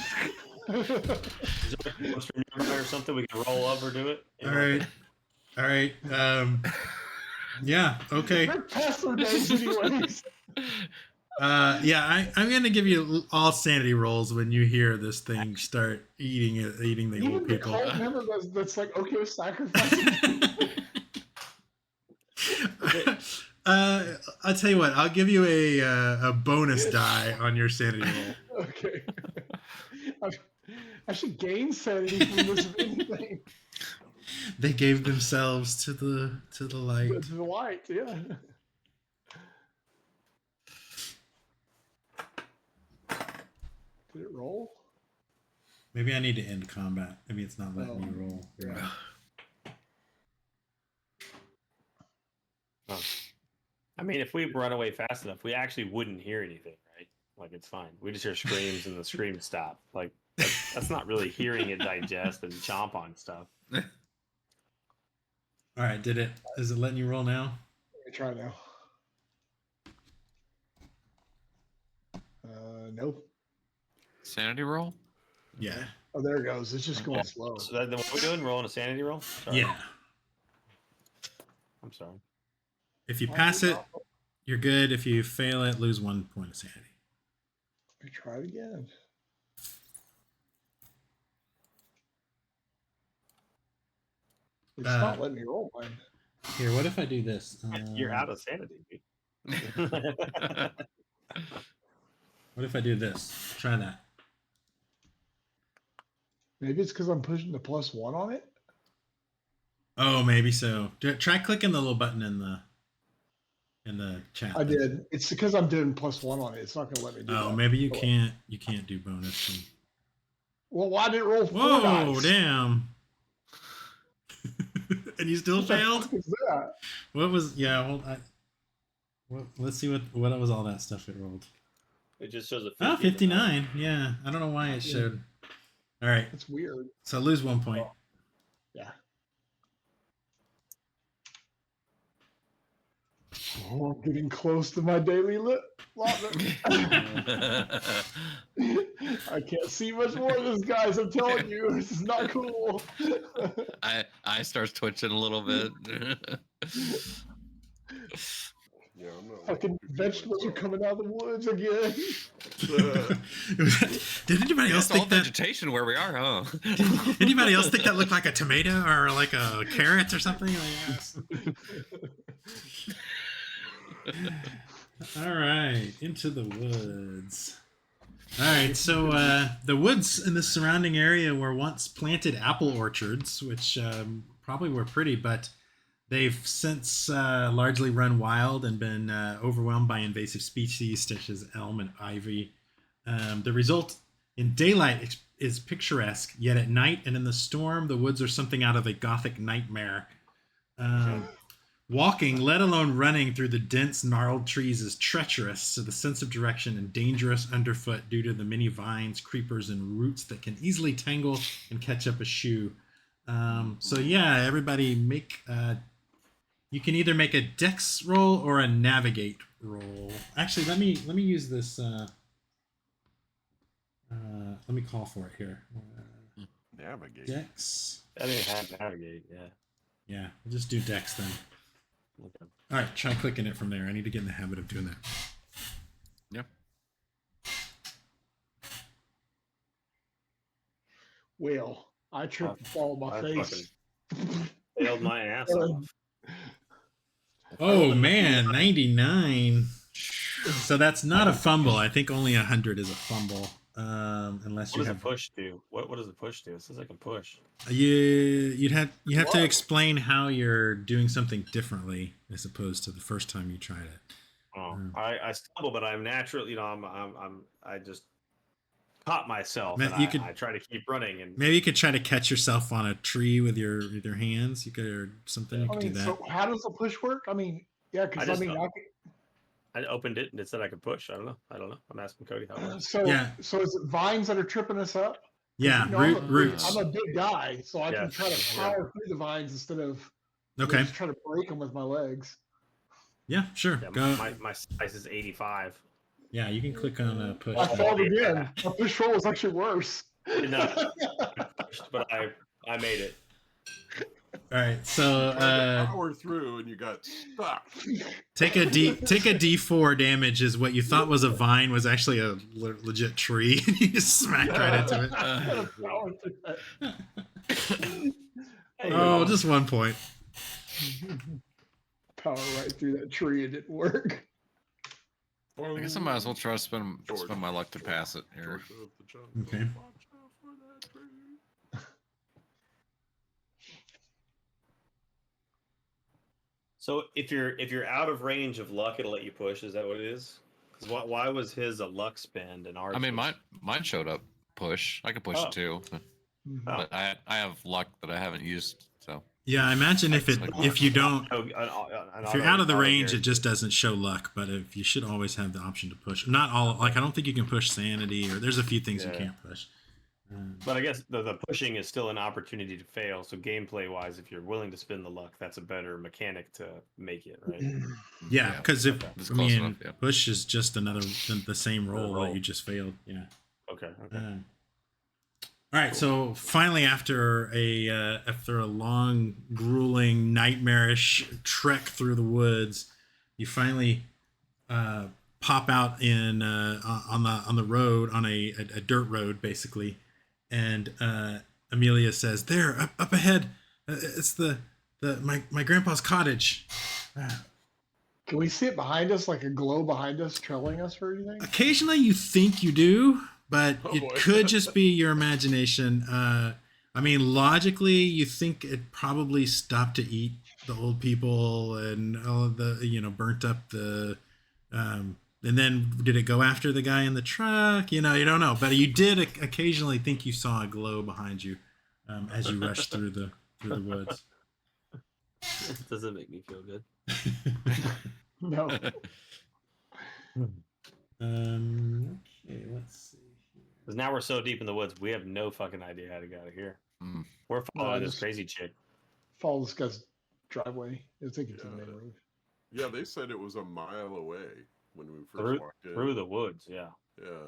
Is there a monster nearby or something we can roll up or do it?
all right. Yeah, okay.
They're past their days anyways.
Yeah, I'm gonna give you all sanity rolls when you hear this thing start eating the
Even
old
the
people.
cult member that's like, okay with sacrificing.
I'll tell you what. I'll give you a bonus die on your sanity roll.
Okay. I should gain sanity from this if anything.
They gave themselves to the light.
To the light, yeah. Did it roll?
Maybe I need to end combat. Maybe it's not letting me roll.
Yeah.
Oh. I mean, if we run away fast enough, we actually wouldn't hear anything, right? Like it's fine. We just hear screams and the screams stop. Like that's not really hearing it digest and chomp on stuff.
All right, is it letting you roll now?
Let me try now. Nope.
Sanity roll?
Yeah.
Oh, there it goes. It's just going slow.
So then what are we doing? Rolling a sanity roll? Sorry.
Yeah.
I'm sorry.
If you pass it, you're good. If you fail it, lose 1 point of sanity.
Let me try it again. It's not letting me roll mine.
Here, what if I do this?
You're out of sanity, dude.
What if I do this? Try that.
Maybe it's because I'm pushing the +1 on it.
Oh, maybe so. Try clicking the little button in the chat.
I did. It's because I'm doing +1 on it. It's not going to let me do that.
Oh, maybe you can't do bonus.
Well, why did it roll 4
Whoa,
dice?
damn. And you still
What the
failed?
fuck is that?
What was? Yeah. Let's see what was all that stuff it rolled.
It just shows a 50.
Oh, 59. Yeah. I don't know why it showed. All right.
It's weird.
So lose 1 point.
Yeah. Oh, I'm getting close to my daily allotment. I can't see much more of this, guys. I'm telling you, this is not cool.
I starts twitching a little bit.
Yeah, I'm not
Fucking vegetables are coming out of the woods again.
Did anybody else
It's all
think that?
vegetation where we are, huh?
Did anybody else think that looked like a tomato or like a carrot or something? All right, into the woods. All right, so the woods in the surrounding area were once planted apple orchards, which probably were pretty, but they've since largely run wild and been overwhelmed by invasive species such as elm and ivy. The result in daylight is picturesque, yet at night and in the storm, the woods are something out of a Gothic nightmare. Walking, let alone running through the dense, gnarled trees is treacherous to the sense of direction and dangerous underfoot due to the many vines, creepers, and roots that can easily tangle and catch up a shoe. So yeah, everybody make. You can either make a dex roll or a navigate roll. Actually, let me use this. Let me call for it here.
Navigate.
Dex.
I didn't have navigate. Yeah.
Yeah, we'll just do dex then.
Okay.
All right, try clicking it from there. I need to get in the habit of doing that.
Yep.
Wail. I tripped and fall on my
I
face.
Failed my ass off.
Oh man, 99. So that's not a fumble. I think only 100 is a fumble. Unless
What
you
does
have
a push do? What does a push do? It says I can push.
you have to
Whoa.
explain how you're doing something differently as opposed to the first time you tried it.
Oh, I stumble, but I'm naturally, I just caught myself,
Man,
and
you could-
I try to keep running, and
Maybe you could try to catch yourself on a tree with your hands. You could or something. You
I
could do
mean,
that.
so how does the push work? I mean, yeah, because
I
I
just
mean,
don't-
I
I opened it and it said I could push. I don't know. I'm asking Cody how it
could,
works.
so
Yeah.
so is it vines that are tripping us up? 'Cause,
Yeah,
you know,
roots.
I'm a big guy, so I
Yeah.
can try to
Yeah.
power through the vines instead of
Okay.
just try to break them with my legs.
Yeah, sure.
Yeah,
Go.
my size is 85.
Yeah, you can click on push.
I failed
yeah.
again. My push roll was actually worse.
No, but I made it.
All right, so
Tried to power through and you got stuck.
take a D4 damage is what you thought was a vine was actually a legit tree. You just smacked right into it.
Gotta power through that.
Oh, just 1 point.
Power right through that tree. It didn't work.
I guess I might as well try to spend my luck to pass it here.
Okay.
So if you're out of range of luck, it'll let you push. Is that what it is? 'Cause why was his a luck spend and ours?
I mean,
was-
mine showed up push. I could push
Oh.
it too, but I have luck that I haven't used. So
Yeah, I imagine if you don't
Oh,
if you're out of the range, it just doesn't show luck. But if you should always have the option to push. Not all. Like I don't think you can push sanity, or there's a few things you
Yeah.
can't push.
But I guess the pushing is still an opportunity to fail. So gameplay wise, if you're willing to spend the luck, that's a better mechanic to make it, right?
Yeah, because if
It's
I
close
mean
enough, yeah.
push is just the same roll that
roll.
you just failed. Yeah.
Okay.
All right, so finally, after a long, grueling, nightmarish trek through the woods, you finally pop out on the road, on a dirt road, basically, and Amelia says, "There, up ahead, it's my grandpa's cottage."
Can we see it behind us, like a glow behind us, trailing us or anything?
Occasionally, you think you do, but
Oh,
it
boy.
could just be your imagination. I mean, logically, you think it probably stopped to eat the old people and all of the, burnt up the, and then did it go after the guy in the truck? You don't know, but you did occasionally think you saw a glow behind you as you rushed through the woods.
It doesn't make me feel good.
No.
Okay, let's see.
Because now we're so deep in the woods, we have no fucking idea how to get out of here.
Mm.
We're following this
just-
crazy chick.
Follow this guy's driveway. I think it's the main road.
Yeah, they said it was a mile away when we first
Through,
walked in.
through the woods, yeah.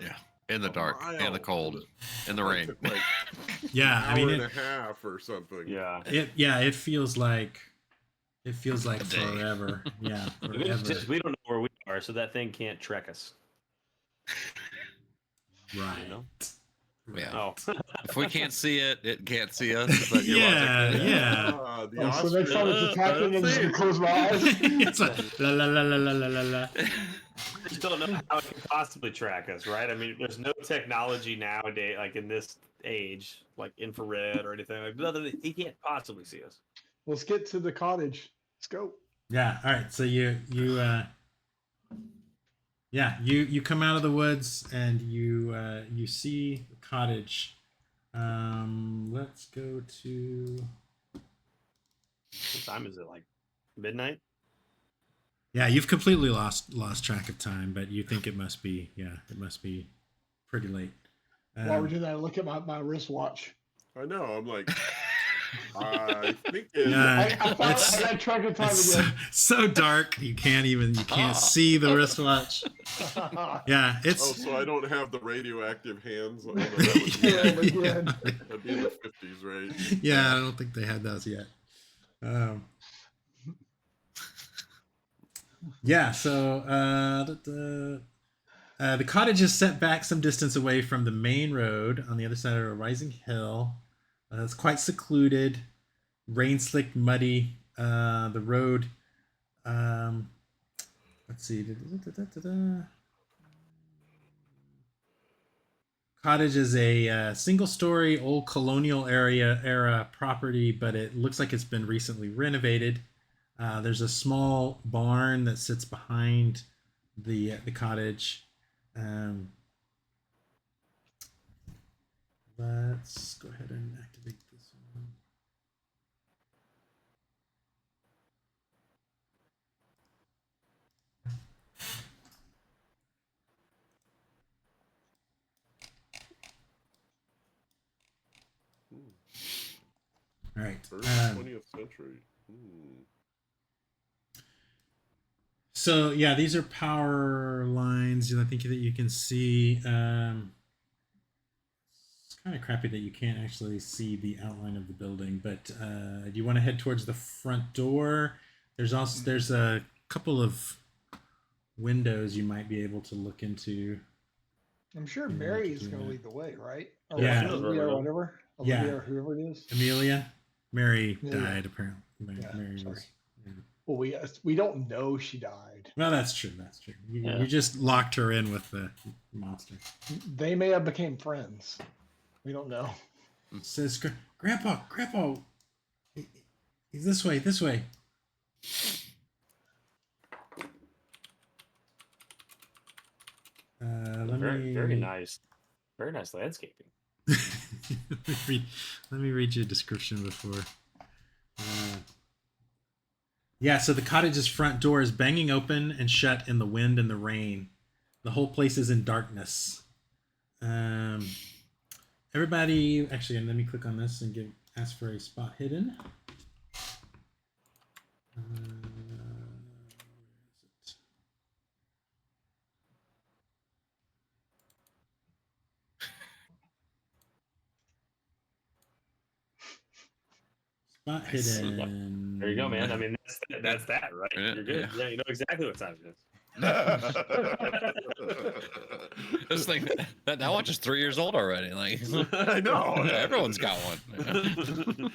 Yeah, in the
A
dark, in the
mile.
cold, in the
Like,
rain.
took, like
Yeah,
an
I mean,
hour and a half or something.
Yeah.
it feels like
A day.
forever. Yeah,
It's just,
forever.
we don't know where we are, so that thing can't trek us.
Right.
You know?
Yeah.
Oh.
If we can't see it, it can't see us. Is that your
Yeah,
logic?
yeah.
The
Oh, so next time it's
ostrich-
attacking, I'm just gonna close my eyes.
It's like la la la la la la la la.
We just don't know how it can possibly track us, right? I mean, there's no technology nowadays, like in this age, like infrared or anything. Like, nothing. He can't possibly see us.
Let's get to the cottage. Let's go.
Yeah. All right. So you come out of the woods and you see the cottage. Let's go to.
What time is it? Like midnight?
Yeah, you've completely lost track of time, but you think it must be pretty late.
While we're doing that, I look at my wristwatch.
I know. I'm like, I think
Yeah,
I got track of time
it's
again.
so dark you can't see the wristwatch. Yeah,
Oh,
it's
so I don't have the radioactive hands. Oh, no,
Yeah, again.
that'd be in the 50s, right?
yeah. I don't think they had those yet. Yeah, so the cottage is set back some distance away from the main road on the other side of a rising hill. It's quite secluded, rain slicked, muddy. The road. Let's see. Cottage is a single-story old colonial era property, but it looks like it's been recently renovated. There's a small barn that sits behind the cottage. Let's go ahead and activate this one. All right.
Early 20th century.
So yeah, these are power lines. I think that you can see. It's kind of crappy that you can't actually see the outline of the building. But do you want to head towards the front door? There's a couple of windows you might be able to look into.
I'm sure
Yeah,
Mary's
do
going to
that.
lead the way, right? Or
Yeah.
Olivia or whatever. Olivia
Yeah.
or whoever it is.
Amelia, Mary
Amelia.
died apparently.
Yeah,
Mary
sorry.
was. Yeah.
Well, we don't know she died.
Well, that's true. That's true.
Yeah.
You just locked her in with the monster.
They may have became friends. We don't know.
It says, Grandpa, he's this way.
Very nice. Very nice landscaping.
Let me read you a description before. Yeah, so the cottage's front door is banging open and shut in the wind and the rain. The whole place is in darkness. Everybody, actually, let me click on this and ask for a spot hidden. Where is it? Spot hidden.
There you go, man. I mean, that's that, right?
Yeah,
You're good.
yeah.
Yeah, you know exactly what time it is.
This thing that watch is 3 years old already. Like
I know.
everyone's got one.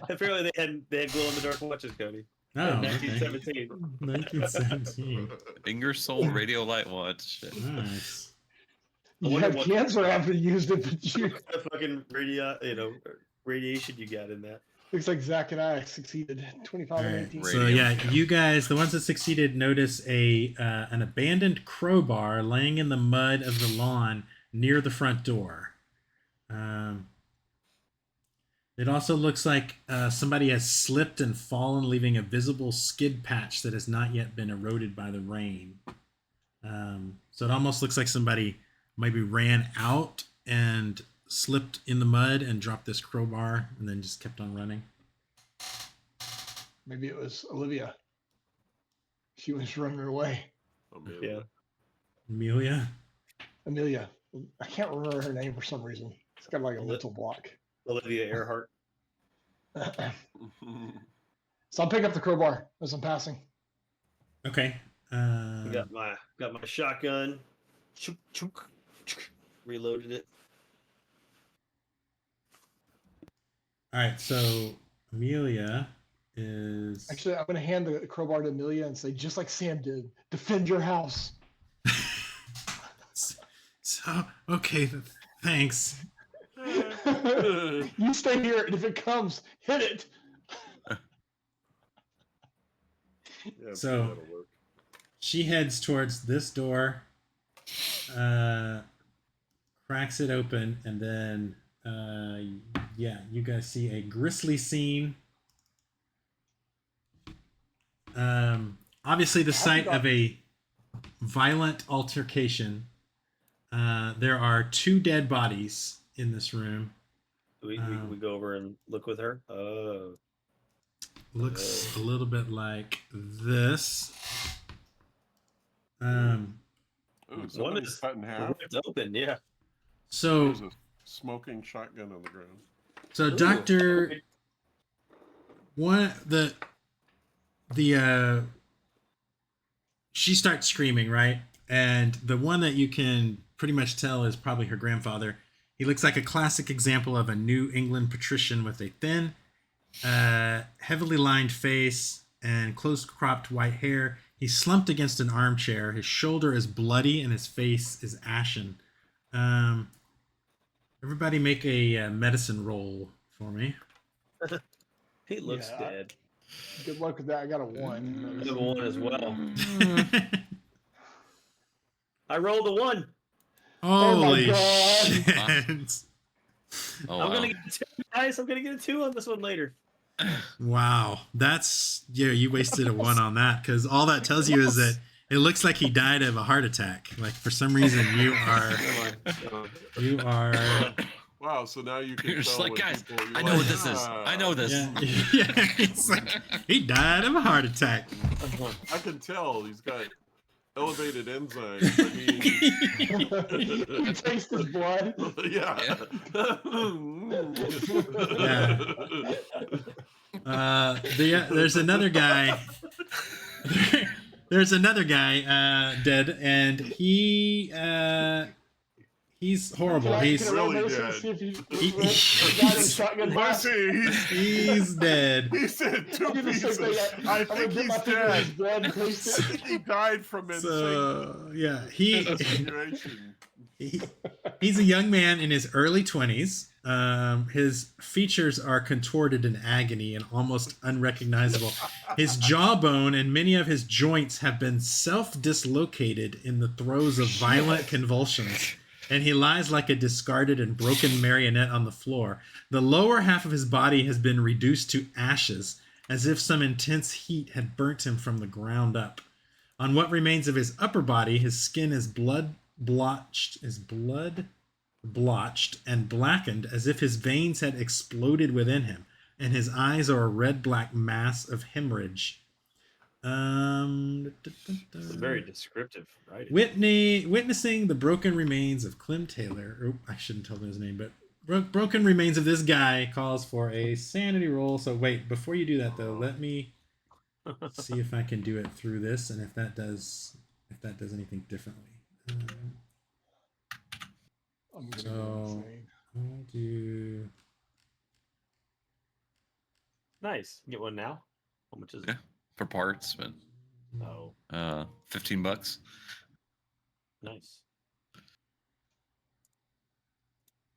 Apparently, they had glow in the dark watches, Cody.
Oh,
In
okay.
1917.
1917.
Ingersoll radio light watch.
Nice.
I
You
wonder
had
what-
cancer after you used it, but you
What the fucking radiation you got in that?
looks like Zach and I succeeded 25 and
Alright,
18.
so
Radio.
yeah, you guys, the ones that succeeded, notice an abandoned crowbar laying in the mud of the lawn near the front door. It also looks like somebody has slipped and fallen, leaving a visible skid patch that has not yet been eroded by the rain. So it almost looks like somebody maybe ran out and slipped in the mud and dropped this crowbar and then just kept on running.
Maybe it was Olivia. She was running away.
Yeah.
Amelia?
Amelia. I can't remember her name for some reason. It's got like a
Oli-
mental block.
Olivia Earhart.
So I'll pick up the crowbar as I'm passing.
Okay.
Got my shotgun. Chook, chook, chook. Reloaded it.
All right, so Amelia is
Actually, I'm going to hand the crowbar to Amelia and say, just like Sam did, defend your house.
so okay. Thanks.
You stay here, and if it comes, hit it.
Yeah,
So-
that'll work.
She heads towards this door, cracks it open, and then yeah, you guys see a grisly scene. Obviously, the site of a violent altercation. There are 2 dead bodies in this room.
We go over and look with her.
Looks a little bit like this.
Ooh,
One
somebody's
is
cut in half.
it's open. Yeah.
So,
There's a smoking shotgun on the ground.
so
Ooh.
Doctor, she starts screaming, right? And the one that you can pretty much tell is probably her grandfather. He looks like a classic example of a New England patrician with a thin, heavily lined face and close-cropped white hair. He's slumped against an armchair. His shoulder is bloody and his face is ashen. Everybody make a medicine roll for me.
He looks
Yeah,
dead.
Good luck with that. I got a 1.
I have a 1 as well. I rolled a 1.
Holy
God.
shit.
Oh,
I'm
wow.
gonna get a 2, guys. I'm gonna get a 2 on this one later.
Wow. You wasted a 1 on that, because all that tells you is that it looks like he died of a heart attack. Like, for some reason, you are
Wow, so now you can
You're just
tell
like,
when
guys,
people, you're
I know
like,
what this is. I know this.
yeah. It's like, he died of a heart attack.
I can tell he's got elevated enzymes. I mean,
He tastes his blood.
yeah.
There's another guy. There's another guy dead, and he's horrible. He's
really dead. Mercy,
he's dead.
he said 2 pieces. I think he's dead. I think he died from insane
So yeah,
situation.
he's a young man in his early 20s. His features are contorted in agony and almost unrecognizable. His jawbone and many of his joints have been self-dislocated in the throes of violent convulsions, and he lies like a discarded and broken marionette on the floor. The lower half of his body has been reduced to ashes, as if some intense heat had burnt him from the ground up. On what remains of his upper body, his skin is blotched and blackened, as if his veins had exploded within him, and his eyes are a red-black mass of hemorrhage.
Very descriptive, right?
Witnessing the broken remains of Clem Taylor. Oh, I shouldn't tell him his name, but broken remains of this guy calls for a sanity roll. So wait, before you do that though, let me see if I can do it through this, and if that does anything differently.
I'm gonna
So
go insane.
I'll do.
Nice. Get one now. How much is it?
Yeah. For parts, but
Oh,
$15.
nice.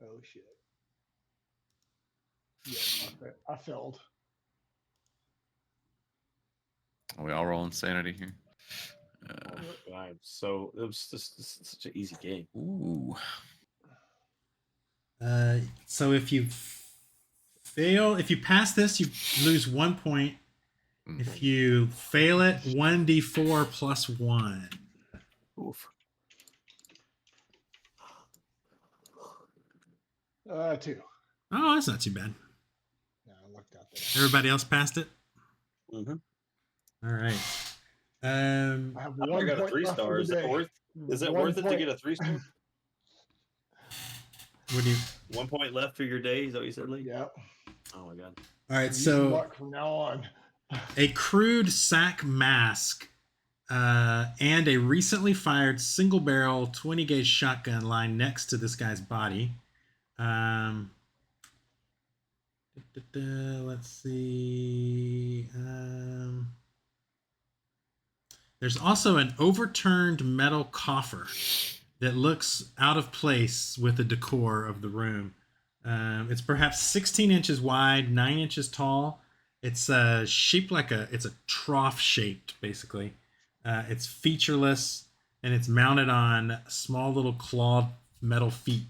Oh shit. Yeah, I failed.
Are we all rolling sanity here?
It was just such an easy game.
Ooh.
So if you if you pass this, you lose 1 point. If you fail it, 1d4 plus 1.
Oof.
2.
Oh, that's not too bad.
No, I lucked out there.
Everybody else passed it?
Mm-hmm.
All right.
I have
I
1
got a
point
3
left for
star.
the
Is it
day.
worth? Is it
1
worth it to
point.
get a 3 star?
What do you?
1 point left for your day. Is that what you said, Lee?
Yeah.
Oh my god.
All right.
Using
So
luck from now on.
a crude sack mask and a recently fired single barrel 20 gauge shotgun lie next to this guy's body. Let's see. There's also an overturned metal coffer that looks out of place with the decor of the room. It's perhaps 16 inches wide, 9 inches tall. It's shaped like it's a trough shaped, basically. It's featureless, and it's mounted on small little clawed metal feet.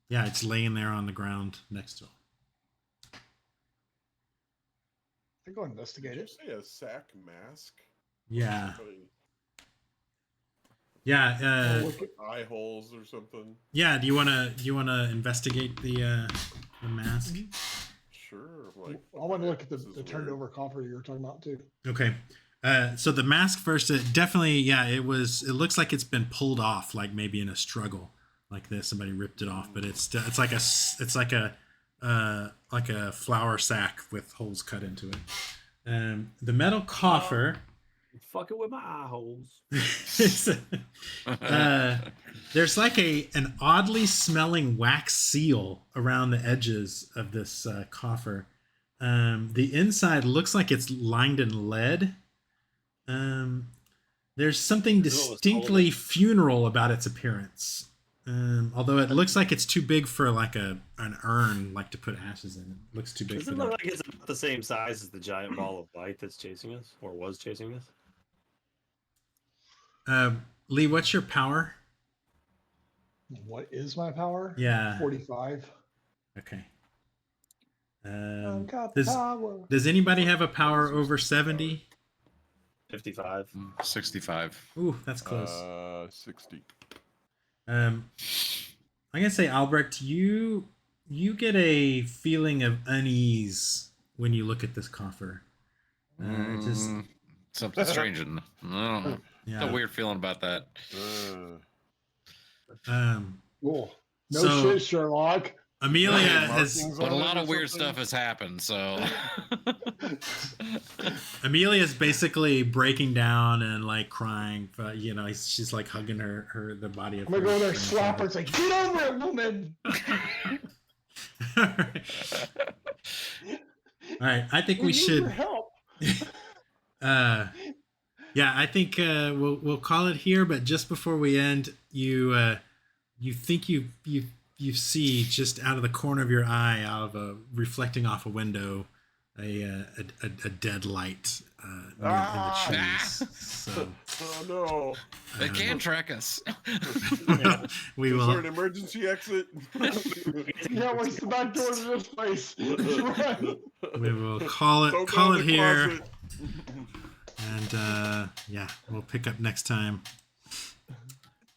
It's laying there on the ground next to him.
I go investigate
Did you
it.
say a sack mask?
Yeah.
Somebody
Yeah.
Look at-
eye holes or something?
Yeah. Do you wanna investigate the mask?
Sure. Like,
I want to look at
this
the
is
turned
weird.
over coffer you were talking about too.
Okay. So the mask first, it definitely, yeah, it looks like it's been pulled off, like maybe in a struggle like this. Somebody ripped it off, but it's like a flour sack with holes cut into it. The metal coffer.
Fucking with my eye holes.
There's like an oddly smelling wax seal around the edges of this coffer. The inside looks like it's lined in lead. There's something distinctly funeral about its appearance. Although it looks like it's too big for like an urn, like to put ashes in. It looks too big
Does
for
it
that.
look like it's about the same size as the giant ball of light that's chasing us, or was chasing us?
Lee, what's your power?
What is my power?
Yeah.
45.
Okay.
I've got power.
Does anybody have a power over 70?
55.
65.
Ooh, that's close.
60.
I'm gonna say, Albrecht, you get a feeling of unease when you look at this coffer. Just
Something strange. I don't know.
yeah.
Got a weird feeling about that.
Cool. No
So-
shit, Sherlock.
Amelia has
Markings
But a
on it
lot
or
of weird
something?
stuff has happened, so
Amelia's basically breaking down and like crying. But she's like hugging the body of.
I'm gonna go in there,
friend.
slap her, and say, "Get over it, woman."
All right, I think we
need
should.
your help.
Yeah, I think we'll call it here. But just before we end, you think you see just out of the corner of your eye, reflecting off a window, a dead light in the trees. So
Oh no!
they can track us.
we
Is
will.
there an emergency exit?
Yeah, where's the back door to this place? Run.
We will call
Don't
it
go in the
here,
closet.
and yeah, we'll pick up next time.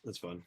That's fun.